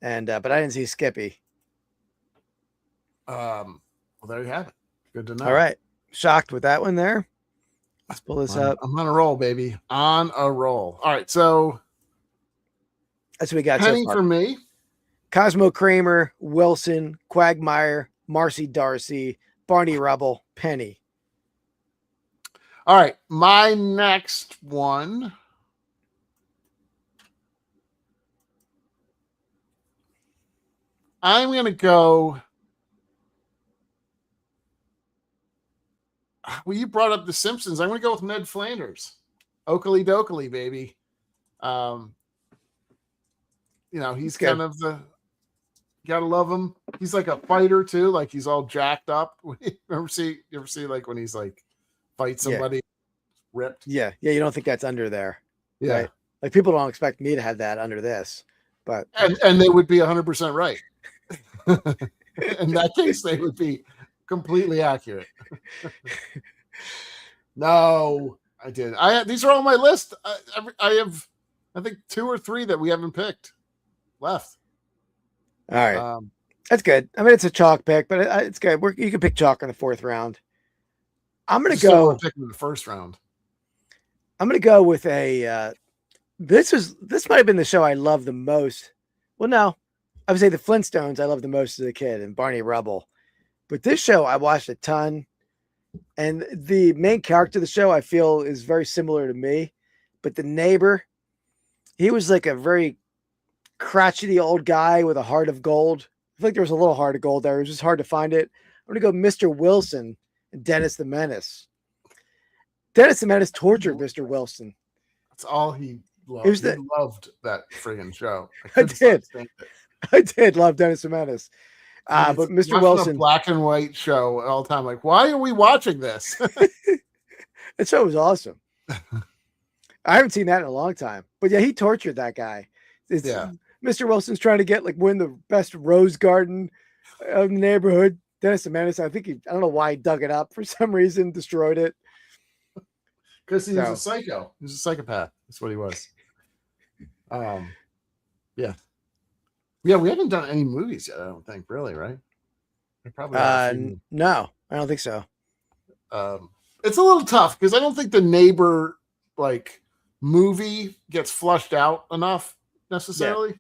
And but I didn't see Skippy. Well, there you have it. Good to know. All right. Shocked with that one there. Let's pull this up. I'm on a roll, baby. On a roll. All right, so that's what we got. Penny so far. for me. Cosmo Kramer, Wilson, Quagmire, Marcy Darcy, Barney Rubble, Penny. All right, my next one. I'm going to go. Well, you brought up The Simpsons. I'm going to go with Ned Flanders. Oakley dokley, baby. He's kind of the. Gotta love him. He's like a fighter too. Like he's all jacked up. You ever see like when he's like fight somebody ripped? Yeah. You don't think that's under there? Yeah. Right? Like people don't expect me to have that under this, but and they would be 100% right. In that case, they would be completely accurate. No, I did. These are all on my list. I have, I think 2 or 3 that we haven't picked left. All right. That's good. I mean, it's a chalk pick, but it's good. You can pick chalk in the 4th round. I'm going to go picking the 1st round. I'm going to go with a, this might have been the show I love the most. Well, no, I would say the Flintstones I loved the most as a kid and Barney Rubble, but this show I watched a ton, and the main character of the show I feel is very similar to me, but the neighbor, he was like a very crotchety old guy with a heart of gold. I feel like there was a little heart of gold there. It was just hard to find it. I'm going to go Mr. Wilson and Dennis the Menace. Dennis the Menace tortured Mr. Wilson. That's all he loved. He loved that friggin' show. I did love Dennis the Menace. But Mr. Wilson, a black and white show all the time. Like, why are we watching this? That show was awesome. I haven't seen that in a long time. But yeah, he tortured that guy. Mr. Wilson's trying to win the best rose garden of the neighborhood. Dennis the Menace, I don't know why he dug it up for some reason, destroyed it. Because he was a psycho. He was a psychopath. That's what he was. Yeah. Yeah, we haven't done any movies yet, I don't think, really, right? Probably no, I don't think so. It's a little tough because I don't think the neighbor movie gets flushed out enough necessarily. Yeah.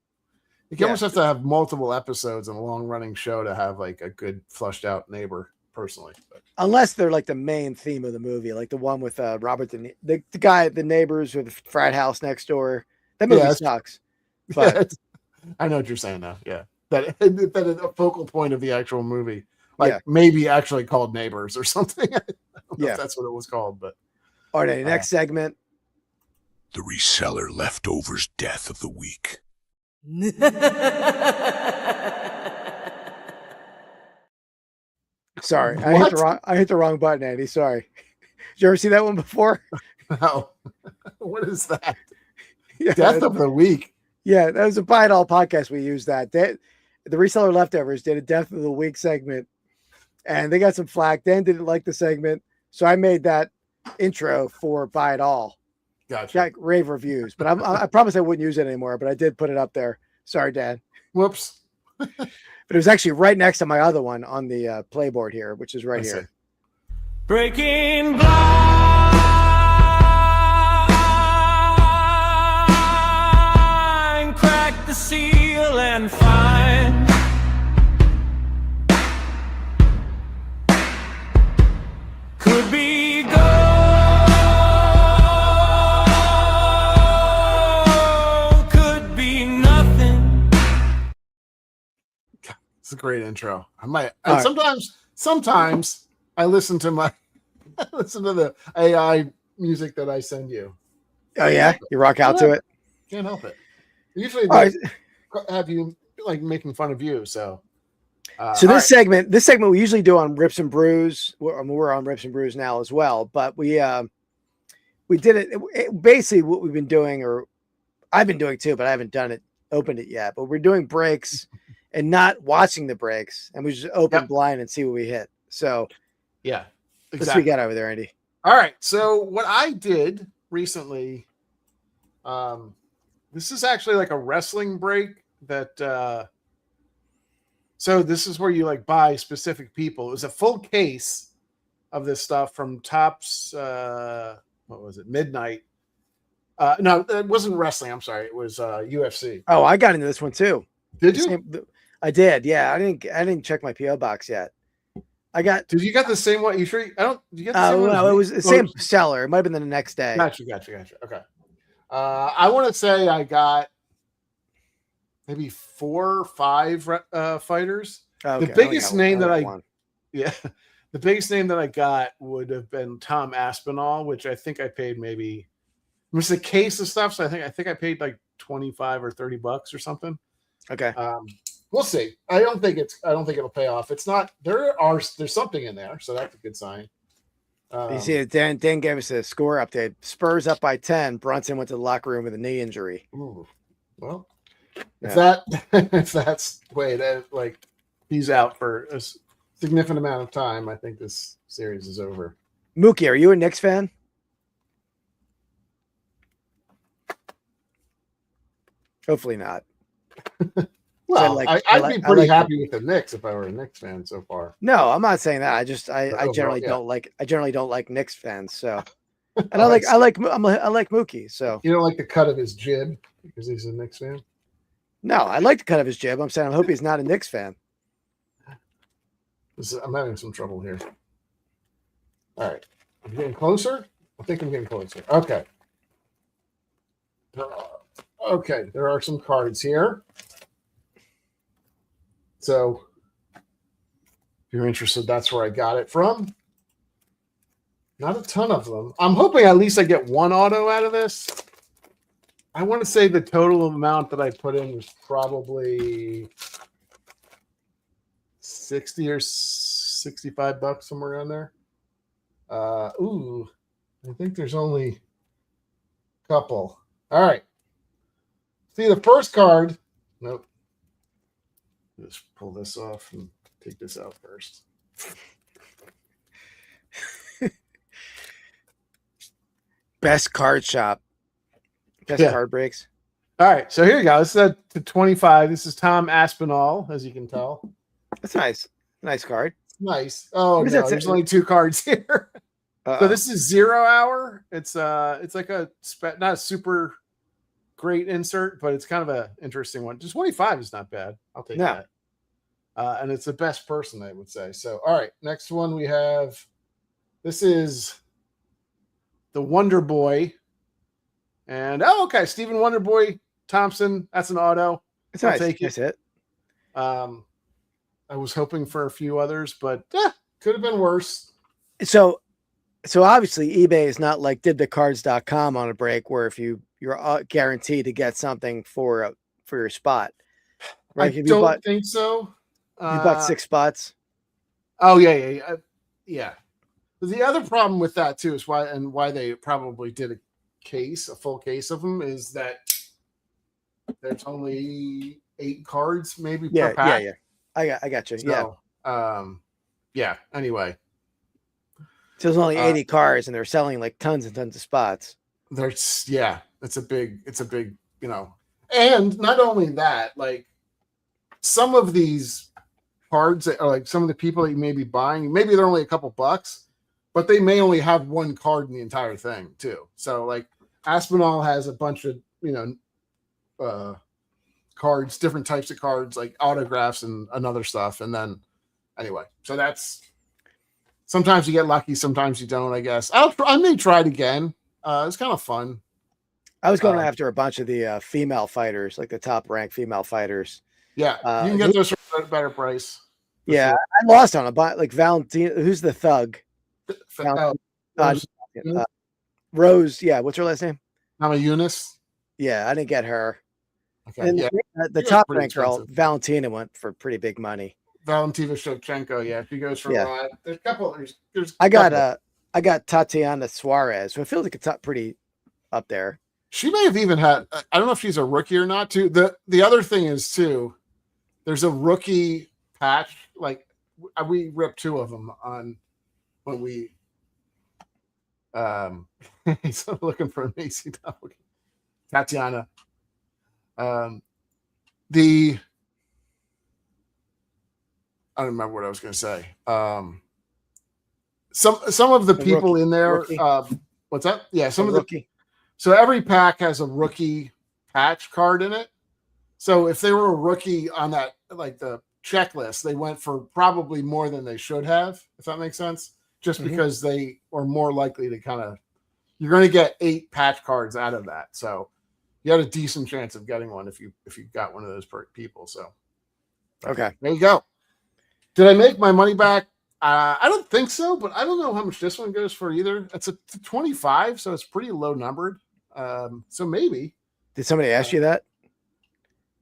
You almost have to have multiple episodes in a long running show to have a good flushed out neighbor, personally. But. Unless they're the main theme of the movie, like the one with Robert the guy, the neighbors with the frat house next door. That movie sucks. But I know what you're saying now. Yeah. That is a focal point of the actual movie. Maybe actually called Neighbors or something. I don't know if that's what it was called, but. All right, next segment. The Reseller Leftovers Death of the Week. Sorry, I hit the wrong button, Andy. Sorry. Did you ever see that one before? No. What is that? Death of the Week. Yeah, that was a Buy It All podcast. We used that. The Reseller Leftovers did a Death of the Week segment, and they got some flack. Dan didn't like the segment, so I made that intro for Buy It All. Gotcha. Got rave reviews, but I promise I wouldn't use it anymore. But I did put it up there. Sorry, Dad. Whoops. But it was actually right next to my other one on the playboard here, which is right here. Breaking blind, crack the seal and find could be gold, could be nothing. It's a great intro. I might sometimes I listen to the AI music that I send you. Oh yeah, you rock out to it. Can't help it. Usually have you like making fun of you. So this segment we usually do on Rips and Brews. We're on Rips and Brews now as well, but we did it basically what we've been doing, or I've been doing too, but I haven't opened it yet. But we're doing breaks and not watching the breaks, and we just open blind and see what we hit. So yeah, exactly. What's we got over there, Andy? All right. So what I did recently, this is actually like a wrestling break that, so this is where you like buy specific people. It was a full case of this stuff from Topps, what was it? Midnight. No, it wasn't wrestling. I'm sorry. It was UFC. Oh, I got into this one too. Did you? I did. Yeah. I didn't check my PO box yet. Did you get the same one? You sure? Did you get the same one? No, it was the same seller. It might have been the next day. Gotcha. Okay. I want to say I got maybe 4 or 5 fighters. Okay. The biggest name that the biggest name that I got would have been Tom Aspinall, which I think I paid maybe. It was a case of stuff, so I think I paid like $25 or $30 or something. Okay. We'll see. I don't think it'll pay off. It's not. There's something in there, so that's a good sign. You see, Dan gave us a score update. Spurs up by 10. Brunson went to the locker room with a knee injury. Ooh. Well, if that's like he's out for a significant amount of time, I think this series is over. Mookie, are you a Knicks fan? Hopefully not. Well, I'd be pretty happy with the Knicks if I were a Knicks fan so far. No, I'm not saying that. I generally don't like Knicks fans. So, and I like Mookie. So you don't like the cut of his jib because he's a Knicks fan? No, I like the cut of his jib. I'm saying I hope he's not a Knicks fan. I'm having some trouble here. All right, I'm getting closer. I think I'm getting closer. Okay. Okay, there are some cards here. So if you're interested, that's where I got it from. Not a ton of them. I'm hoping at least I get one auto out of this. I want to say the total amount that I put in was probably $60 or $65, somewhere around there. I think there's only a couple. All right. See the first card. Nope. Just pull this off and take this out first. Best card shop. Best card breaks. All right, so here you go. This is to 25. This is Tom Aspinall, as you can tell. That's nice. Nice card. Nice. Oh no, there's only 2 cards here. So this is 0 hour. It's like not a super great insert, but it's kind of an interesting one. Just 25 is not bad. I'll take that. And it's the best person, I would say. So, all right, next one we have. This is the Wonder Boy, and okay, Stephen Wonder Boy Thompson. That's an auto. It's nice. That's it. I was hoping for a few others, but could have been worse. So obviously eBay is not like dibthecards.com on a break where if you're guaranteed to get something for your spot. Right? I don't think so. You bought 6 spots. Oh yeah. The other problem with that too is why they probably did a full case of them is that there's only 8 cards maybe per pack. Yeah. I got you. So, yeah. Anyway. So there's only 80 cars, and they're selling like tons and tons of spots. It's a big, and not only that, like some of these cards that are like some of the people that you may be buying, maybe they're only a couple bucks, but they may only have one card in the entire thing too. So like Aspinall has a bunch of, cards, different types of cards, like autographs and another stuff. And then anyway, so that's, sometimes you get lucky, sometimes you don't, I guess. I may try it again. It's kind of fun. I was going after a bunch of the female fighters, like the top ranked female fighters. Yeah, you can get those for a better price. Yeah, sure. I lost on a like Valentina. Who's the thug? Rose. Yeah, what's her last name? I'm a Eunice. Yeah, I didn't get her. Okay. And yeah. the top ranked girl, Valentina, went for pretty big money. Valentina Shevchenko. Yeah, she goes for a lot. There's a couple. There's I got Tatiana Suarez, who I feel like it's up pretty up there. She may have even had. I don't know if she's a rookie or not. Too. The other thing is too. There's a rookie patch. Like we ripped 2 of them on when we. He's looking for a Macy dog. Tatiana. I don't remember what I was going to say. Some of the people in there. What's that? Yeah, some of the. So every pack has a rookie patch card in it. So if they were a rookie on that, like the checklist, they went for probably more than they should have, if that makes sense. Just because they are more likely to you're going to get 8 patch cards out of that. So you had a decent chance of getting one if you got one of those people. So okay, there you go. Did I make my money back? I don't think so, but I don't know how much this one goes for either. It's a 25, so it's pretty low numbered. So maybe. Did somebody ask you that?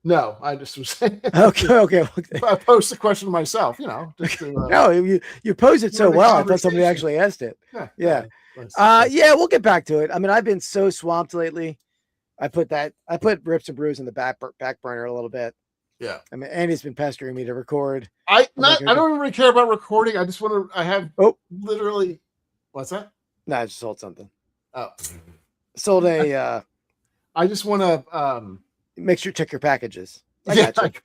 No, I just was saying. Okay. I posed the question to myself, just to, no, you posed it so well. I thought somebody actually asked it. Yeah. We'll get back to it. I mean, I've been so swamped lately. I put Rips and Brews in the back burner a little bit. Yeah. I mean, Andy's been pestering me to record. I don't really care about recording. I just want to. I have literally. What's that? No, I just sold something. Oh, sold a. I just want to. Make sure you check your packages. I think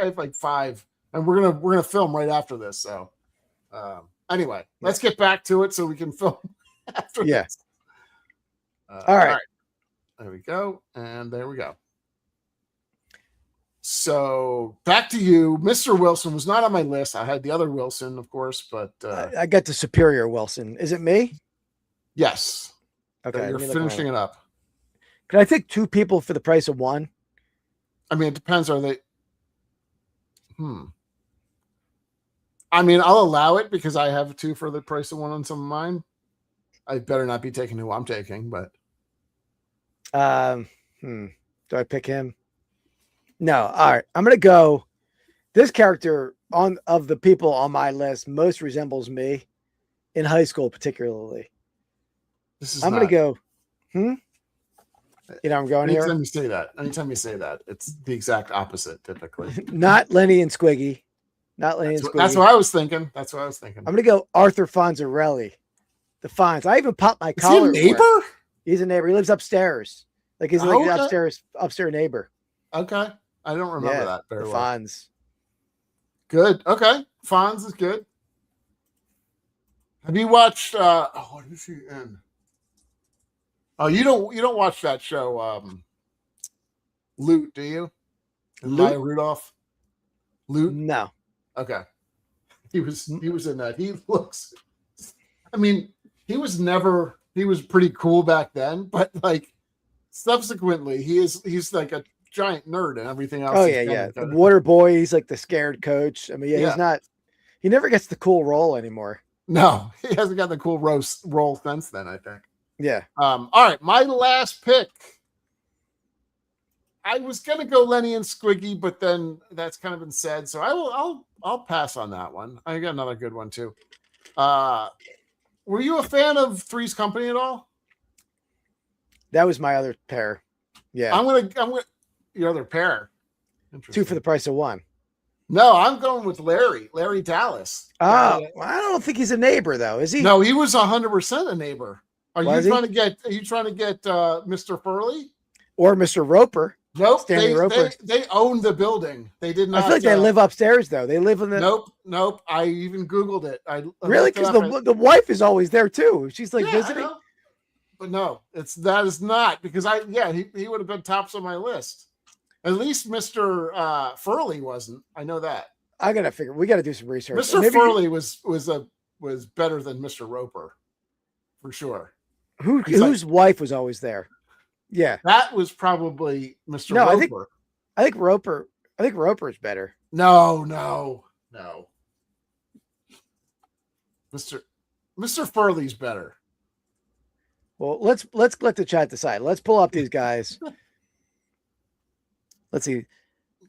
I have like 5, and we're gonna film right after this. So, anyway, let's get back to it so we can film after this. All right. There we go, and there we go. So back to you. Mr. Wilson was not on my list. I had the other Wilson, of course, but I got the superior Wilson. Is it me? Yes. Okay. You're finishing it up. Can I take 2 people for the price of 1? I mean, it depends. Are they? I mean, I'll allow it because I have 2 for the price of 1 on some of mine. I better not be taking who I'm taking, but. Do I pick him? No. All right. I'm gonna go. This character of the people on my list most resembles me in high school, particularly. I'm gonna go. You know, I'm going anytime here. Anytime you say that, it's the exact opposite typically. Not Lenny and Squiggy. Not Lenny and Squiggy. That's what I was thinking. I'm gonna go Arthur Fonzarelli. The Fonz. I even popped my collar. Is he a neighbor? He's a neighbor. He lives upstairs. Like he's like an upstairs neighbor. Okay. I don't remember that very well. Fonz. Good. Okay. Fonz is good. Have you watched what is he in? Oh, you don't watch that show, Loot, do you? Maya Rudolph? Loot? No. Okay. He was in that. He looks, I mean, he was pretty cool back then, but like subsequently he's like a giant nerd and everything else. Oh yeah. The water boy, he's like the scared coach. I mean, he never gets the cool role anymore. No, he hasn't got the cool role since then, I think. Yeah. All right. My last pick. I was gonna go Lenny and Squiggy, but then that's kind of been said, so I'll pass on that one. I got another good one too. Were you a fan of Three's Company at all? That was my other pair. Yeah. I'm gonna your other pair. 2 for the price of 1. No, I'm going with Larry Dallas. Oh, I don't think he's a neighbor though, is he? No, he was 100% a neighbor. Are Was you he? trying to get Mr. Furley Or Mr. Roper? Nope, Stanley Roper. They own the building. They did not. I feel like they live upstairs though. They live in the. Nope. I even Googled it. I really, because the wife is always there too. She's like visiting. But no, that is not because he would have been tops on my list. At least Mr. Furley wasn't. I know that. I gotta figure. We gotta do some research. Mr. Furley was better than Mr. Roper, for sure. Whose wife was always there? Yeah, that was probably Mr. No, Roper. I think Roper's better. No. Mr. Furley's better. Well, let's let the chat decide. Let's pull up these guys. Let's see.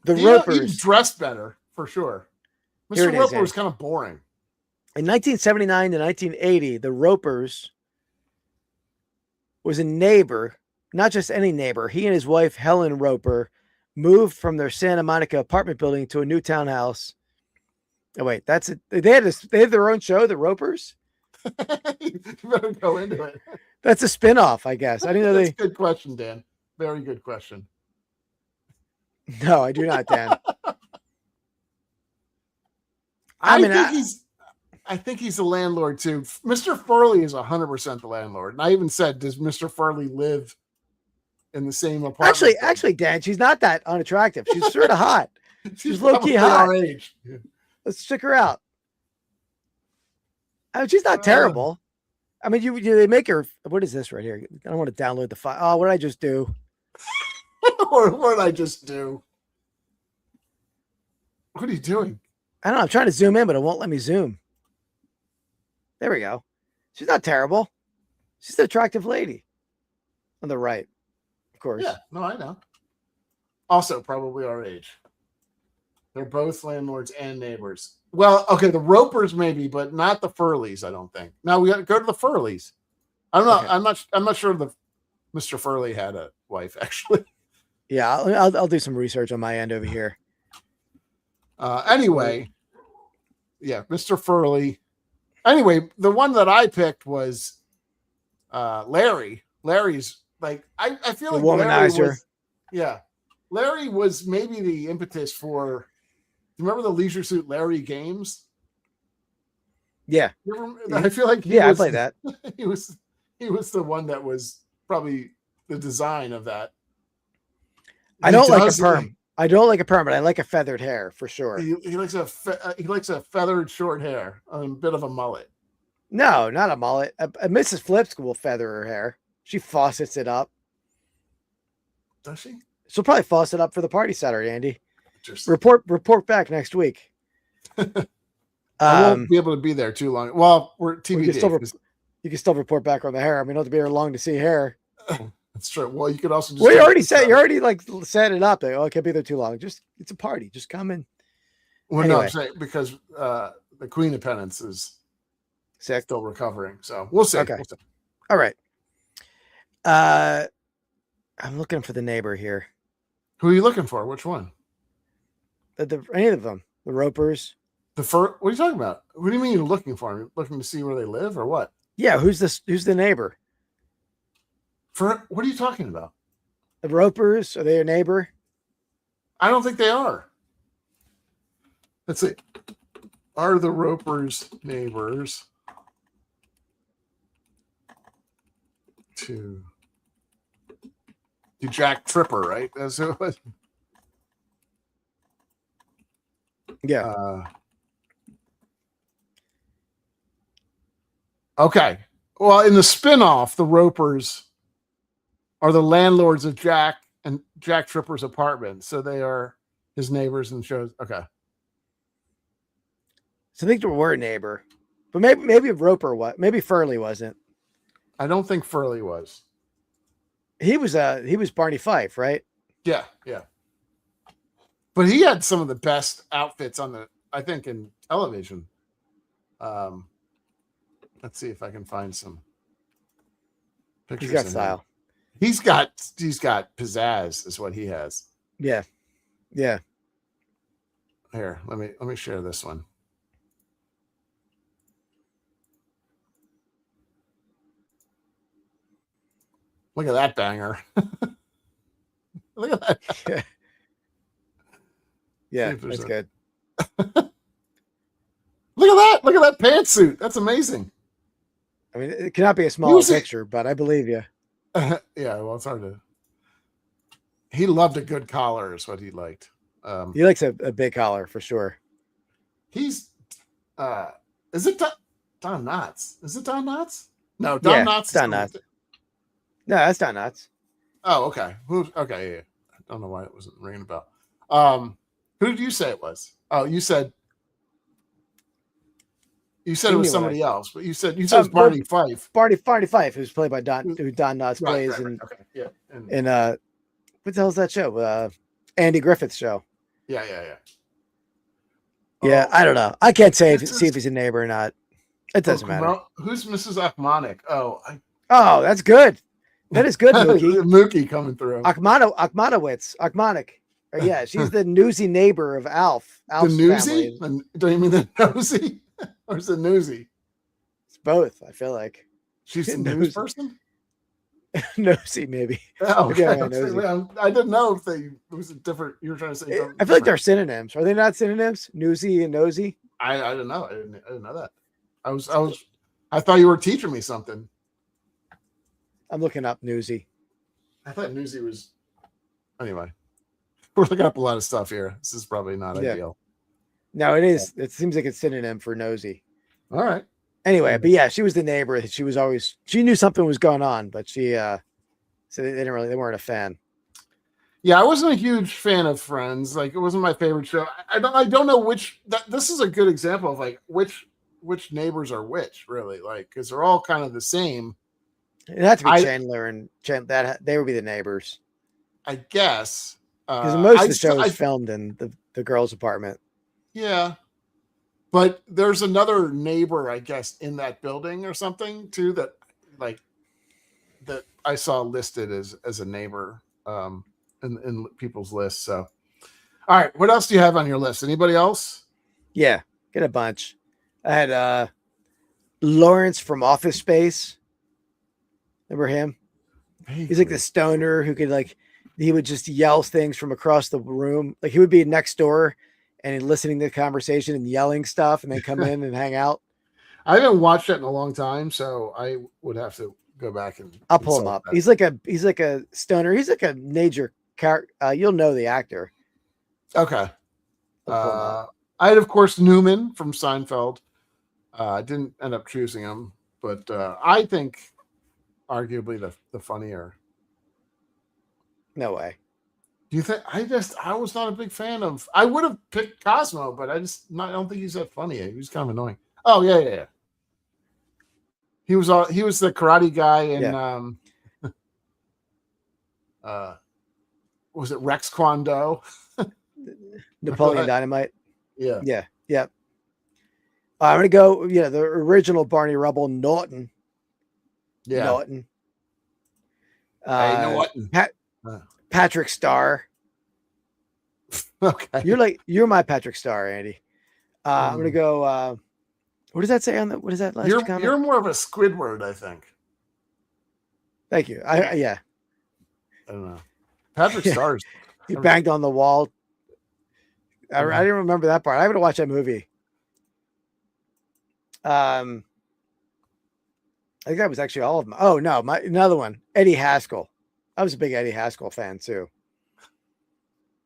The Ropers dressed better for sure. Mr. Roper was kind of boring. In 1979 to 1980, the Ropers was a neighbor, not just any neighbor. He and his wife, Helen Roper, moved from their Santa Monica apartment building to a new townhouse. Oh, wait, that's it. They had their own show, the Ropers? You better go into it. That's a spinoff, I guess. I didn't know That's a good question, Dan. Very good question. No, I do not, Dan. I think he's a landlord too. Mr. Furley is 100% the landlord. And I even said, does Mr. Furley live in the same apartment? Actually, Dan, she's not that unattractive. She's sort of hot. She's low key hot. Our age. Let's check her out. I mean, she's not terrible. I mean, they make her. What is this right here? I don't want to download the file. Oh, what did I just do? What did I just do? What are you doing? I don't know. I'm trying to zoom in, but it won't let me zoom. There we go. She's not terrible. She's an attractive lady. On the right, of course. Yeah, no, I know. Also, probably our age. They're both landlords and neighbors. Well, okay, the Ropers maybe, but not the Furleys, I don't think. Now we got to go to the Furleys. I don't know. Okay. I'm not sure the Mr. Furley had a wife, actually. Yeah, I'll do some research on my end over here. Anyway, yeah, Mr. Furley. Anyway, the one that I picked was Larry. Larry's like I feel like womanizer. Larry was maybe the impetus for. Do you remember the Leisure Suit Larry games? Yeah, I feel like I played that. He was the one that was probably the design of that. I don't like a perm. I don't like a perm, but I like a feathered hair for sure. He likes a feathered short hair, a bit of a mullet. No, not a mullet. Mrs. Flips will feather her hair. She faucets it up. Does she? She'll probably faucet up for the party Saturday, Andy. Report back next week. I won't be able to be there too long. Well, we're TBD. You can still report back on the hair. I mean, you don't have to be here long to see hair. That's true. Well, you could also just. Well, you already set it up. Like, I can't be there too long. It's a party. Just come in. Well, anyway. No, I'm saying because the Queen of Pennants is sick, still recovering. So we'll see. Okay. We'll see. All right. I'm looking for the neighbor here. Who are you looking for? Which one? Any of them. The Ropers. What are you talking about? What do you mean you're looking for them? You're looking to see where they live or what? Yeah. Who's the neighbor? What are you talking about? The Ropers? Are they your neighbor? I don't think they are. Let's see. Are the Ropers neighbors to Jack Tripper, right? That's who it was. Yeah. Okay. Well, in the spinoff, the Ropers are the landlords of Jack and Jack Tripper's apartment. So they are his neighbors and shows. Okay. So I think they were a neighbor, but maybe Roper was. Maybe Furley wasn't. I don't think Furley was. He was Barney Fife, right? Yeah. But he had some of the best outfits I think in television. Let's see if I can find some pictures. He's got style. He's got pizzazz is what he has. Yeah. Here, let me share this one. Look at that banger. Look at that. Yeah, that's good. Look at that. Look at that pantsuit. That's amazing. I mean, it cannot be a smaller picture, but I believe you. Yeah, well, it's hard to. He loved a good collar, is what he liked. He likes a big collar for sure. He's, is it Don Knotts? Is it Don Knotts? No, Don Knotts. Don Knotts. No, that's Don Knotts. Oh, okay. Okay, yeah. I don't know why it wasn't ringing a bell. Who did you say it was? Oh, you said it was somebody else, but you said it was Barney Fife. Barney Fife, who's played by Don Knotts plays okay. Yeah. In what the hell's that show? Andy Griffith's show. Yeah. Yeah, I don't know. I can't see if he's a neighbor or not. It doesn't matter. Who's Mrs. Achmonic? Oh, that's good. That is good, Mookie. Mookie coming through. Achmonic. Yeah, she's the newsy neighbor of Alf's the newsy? family. Don't you mean the nosy? Or is it newsy? It's both, I feel like. She's the news person? Nosy, maybe. Oh, okay. Nosy. I didn't know if it was a different. You were trying to say. I feel like they're synonyms. Are they not synonyms? Newsy and nosy. I didn't know. I didn't know that. I thought you were teaching me something. I'm looking up newsy. I thought newsy was. Anyway, we're looking up a lot of stuff here. This is probably not ideal. No, it is. It seems like it's synonym for nosy. All right. Anyway, but yeah, she was the neighbor. She knew something was going on, but so they weren't a fan. Yeah, I wasn't a huge fan of Friends. Like, it wasn't my favorite show. I don't know which. This is a good example of like which neighbors are which, really, like, because they're all kind of the same. It had to be Chandler and that they would be the neighbors, I guess. Because most of the show is filmed in the girls' apartment. Yeah. But there's another neighbor, I guess, in that building or something too that I saw listed as a neighbor in people's lists. So, all right, what else do you have on your list? Anybody else? Yeah, get a bunch. I had Lawrence from Office Space. Remember him? He's like the stoner who could he would just yell things from across the room. Like he would be next door and listening to the conversation and yelling stuff and then come in and hang out. I haven't watched that in a long time, so I would have to go back and I'll pull him up. That. He's like a stoner. He's like a major character. You'll know the actor. Okay. I had, of course, Newman from Seinfeld. I didn't end up choosing him, but I think arguably the funnier. No way. Do you think I was not a big fan of? I would have picked Cosmo, but I don't think he's that funny. He was kind of annoying. Oh yeah. He was the karate guy in was it Rex Kwon Do? Napoleon Dynamite. Yeah. I'm gonna go. Yeah, the original Barney Rubble, Norton. Yeah. Norton. Hey, Norton. Patrick Starr. Okay. You're my Patrick Starr, Andy. I'm gonna go. What does that say on the? What is that last comment? You're more of a Squidward, I think. Thank you. I don't know. Patrick Starr's. He banged on the wall. I didn't remember that part. I haven't watched that movie. I think that was actually all of them. Oh no, another one, Eddie Haskell. I was a big Eddie Haskell fan too.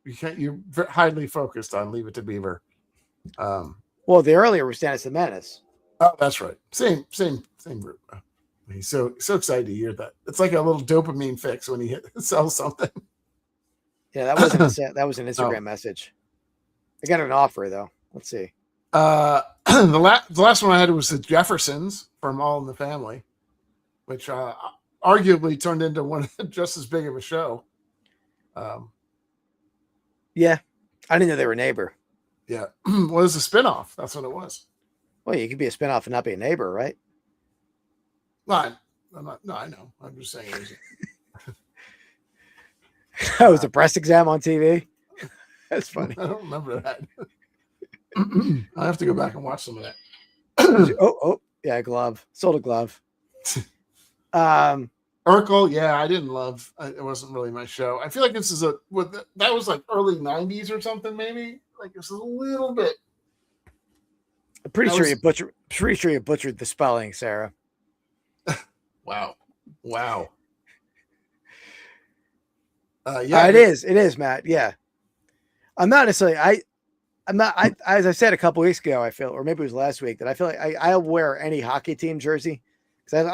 You're highly focused on Leave It to Beaver. Well, the earlier was Dennis the Menace. Oh, that's right. Same group. He's so excited to hear that. It's like a little dopamine fix when he sells something. Yeah, that was an Instagram message. I got an offer though. Let's see. The last one I had was the Jeffersons from All in the Family, which arguably turned into one just as big of a show. Yeah, I didn't know they were a neighbor. Yeah, well, it was a spinoff. That's what it was. Well, you could be a spinoff and not be a neighbor, right? Well, I know. I'm just saying. That was a breast exam on TV. That's funny. I don't remember that. I have to go back and watch some of that. Yeah, glove. Sold a glove. Urkel, yeah, I didn't love. It wasn't really my show. I feel like this is that was like early '90s or something, maybe. Like it's a little bit. I'm pretty sure you butchered the spelling, Sarah. Wow. Yeah, it is, Matt. Yeah, I'm not necessarily. As I said a couple weeks ago, I feel, or maybe it was last week, that I feel like I'll wear any hockey team jersey because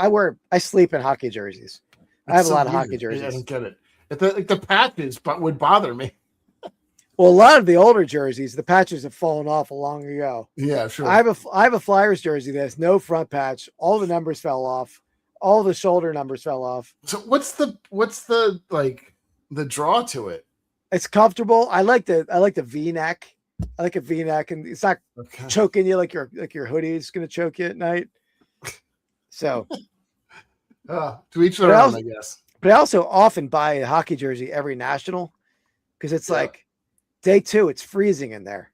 I sleep in hockey jerseys. I have a lot of hockey jerseys. I don't get it. The patches would bother me. Well, a lot of the older jerseys, the patches have fallen off long ago. Yeah, sure. I have a Flyers jersey that has no front patch. All the numbers fell off. All the shoulder numbers fell off. So what's the like the draw to it? It's comfortable. I like the V-neck. I like a V-neck, and it's not choking you like your hoodie is going to choke you at night. So, to each their own, I guess. But I also often buy a hockey jersey every national because it's like day 2, it's freezing in there.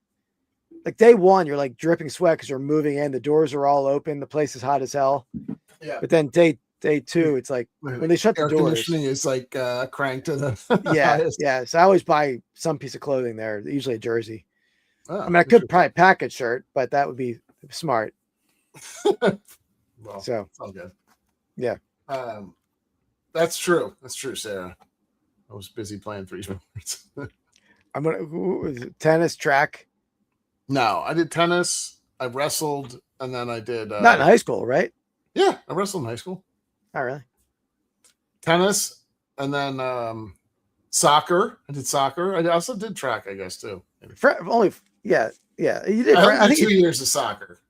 Like day 1, you're like dripping sweat because you're moving in. The doors are all open. The place is hot as hell. Yeah. But then day 2, it's like when they shut the doors, conditioning is like cranked to the highest. Yeah. So I always buy some piece of clothing there, usually a jersey. Oh, I mean, I could probably pack a shirt, but that would be smart. Well, so it's all good. Yeah. That's true. That's true, Sarah. I was busy playing 3 sports. Tennis, track. No, I did tennis. I wrestled, and then I did. Not in high school, right? Yeah, I wrestled in high school. Oh, really? Tennis, and then soccer. I did soccer. I also did track, I guess, too. Yeah. You did. I did 2 years of soccer.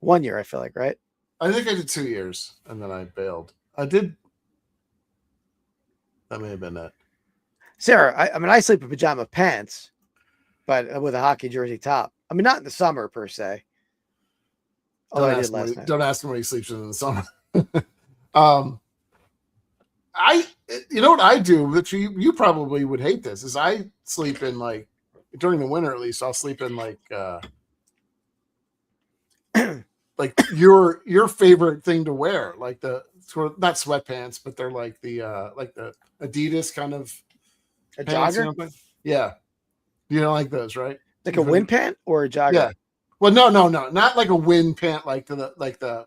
1 year, I feel like, right? I think I did 2 years, and then I bailed. That may have been it. Sarah, I sleep in pajama pants, but with a hockey jersey top. I mean, not in the summer per se. Although I did last night. Don't ask him when he sleeps in the summer. You know what I do that you probably would hate this is I sleep in like during the winter, at least I'll sleep in like like your favorite thing to wear, like the sort of not sweatpants, but they're like the Adidas kind of a jogger. You know? Yeah, you don't like those, right? Like a wind pant or a jogger? Yeah. Well, no, not like a wind pant, like that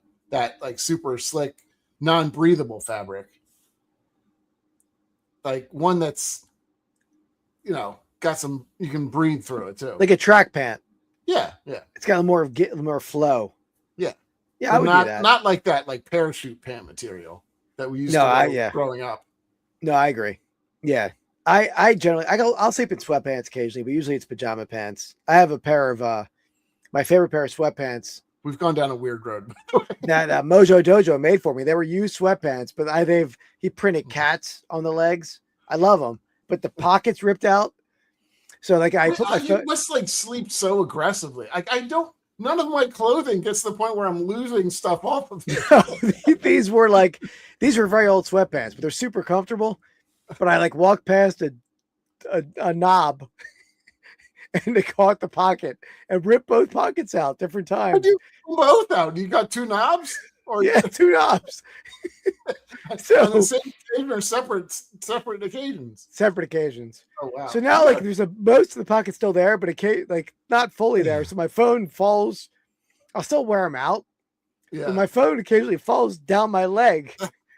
super slick, non-breathable fabric. Like one that's, got some you can breathe through it too. Like a track pant. Yeah. It's got more flow. Yeah. Yeah, I would do that. Not like that, like parachute pant material that we used to wear growing up. No, I agree. Yeah. I generally I'll sleep in sweatpants occasionally, but usually it's pajama pants. I have a pair of my favorite pair of sweatpants. We've gone down a weird road. that Mojo Dojo made for me. They were used sweatpants, but he printed cats on the legs. I love them, but the pockets ripped out. So like you must like sleep so aggressively. None of my clothing gets to the point where I'm losing stuff off of it. No, these were very old sweatpants, but they're super comfortable. But I like walked past a knob and they caught the pocket and ripped both pockets out different times. How'd you pull both out? You got 2 knobs? Yeah, 2 knobs. So on the same occasion or separate occasions? Separate occasions. Oh wow. So now like there's most of the pocket's still there, but it like not fully there. So my phone falls. I'll still wear them out. Yeah. But my phone occasionally falls down my leg.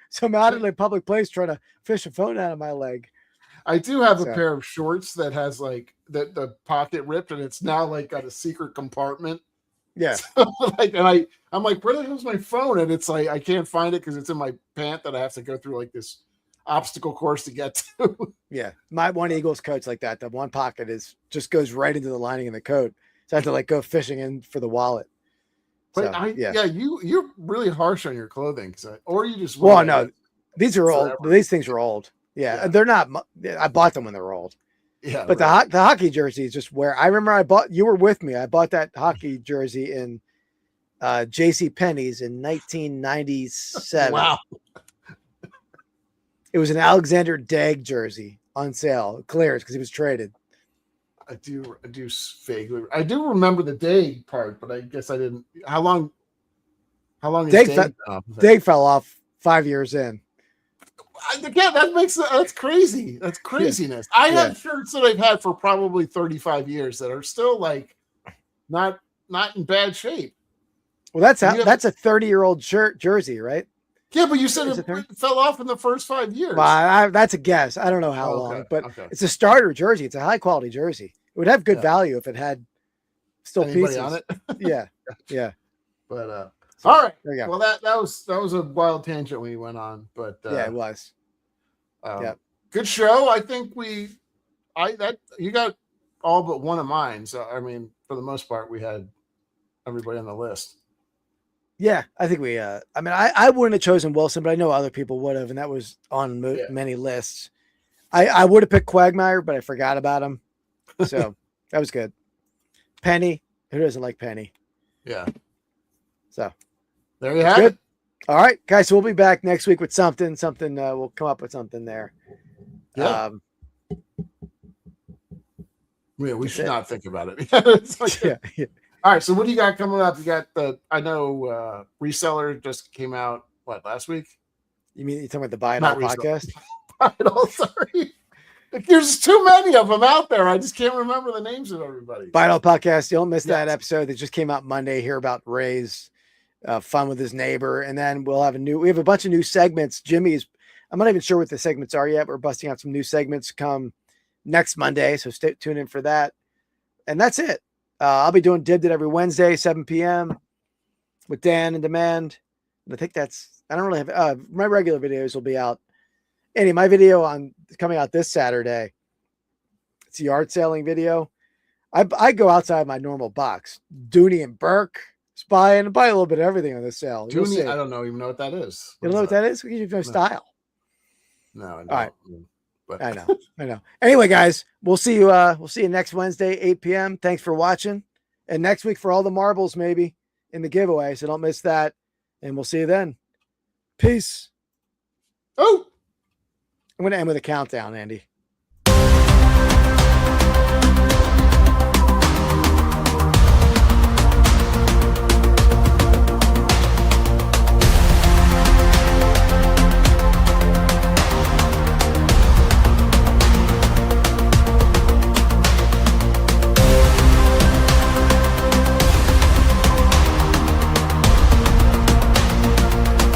So I'm out in a public place trying to fish a phone out of my leg. I do have a pair of shorts that has like the pocket ripped and it's now like got a secret compartment. Yeah. So, I'm like, where the hell's my phone? And it's like I can't find it because it's in my pant that I have to go through like this obstacle course to get to. Yeah. My one Eagles coat's like that. The one pocket just goes right into the lining of the coat. So I have to like go fishing in for the wallet. But you're really harsh on your clothing, or you just these are old. These things are old. Yeah, they're not. I bought them when they were old. Yeah, but the hockey jersey is just where I remember you were with me. I bought that hockey jersey in J.C. Penney's in 1997. Wow. It was an Alexander Daigle jersey on sale, clearance because he was traded. I do vaguely. I do remember the Daig part, but I guess I didn't. How long is Daig? Daig fell off 5 years in. Again, that's crazy. That's craziness. I have shirts that I've had for probably 35 years that are still like not in bad shape. Well, that's a 30-year-old jersey, right? Yeah, but you said it fell off in the first 5 years. Well, that's a guess. I don't know how long, but it's a starter jersey. It's a high-quality jersey. It would have good value if it had still Anybody pieces on it. Yeah. But so, all right. There you go. Well, that was a wild tangent we went on, but yeah, it was. Good show. I think you got all but one of mine. So I mean, for the most part, we had everybody on the list. Yeah, I think we. I mean, I wouldn't have chosen Wilson, but I know other people would have, and that was on many lists. I would have picked Quagmire, but I forgot about him, so that was good. Penny, who doesn't like Penny? Yeah. So there you have it. All right, guys. So we'll be back next week with something. We'll come up with something there. Yeah. We should not think about it. It's like, yeah. All right, so what do you got coming up? You got Reseller just came out, last week? You mean you're talking about the Buy It All podcast? Buy It All, sorry. There's too many of them out there. I just can't remember the names of everybody. Buy It All podcast. You don't miss that episode that just came out Monday. Hear about Ray's fun with his neighbor. And then we have a bunch of new segments. I'm not even sure what the segments are yet. We're busting out some new segments come next Monday. So tune in for that. And that's it. I'll be doing Dibbed It every Wednesday, 7 p.m. with Dan and Demand. And I think I don't really have, my regular videos will be out. Anyway, my video coming out this Saturday. It's a yard selling video. I go outside my normal box. Dooney and Burke buy a little bit of everything on this sale. Dooney, I don't even know what that is. You don't know what that is? Because you have no style. No, I don't. All right. But I know. Anyway, guys, we'll see you next Wednesday, 8 p.m. Thanks for watching. And next week for all the marbles, maybe in the giveaway. So don't miss that. And we'll see you then. Peace. Oh, I'm going to end with a countdown, Andy.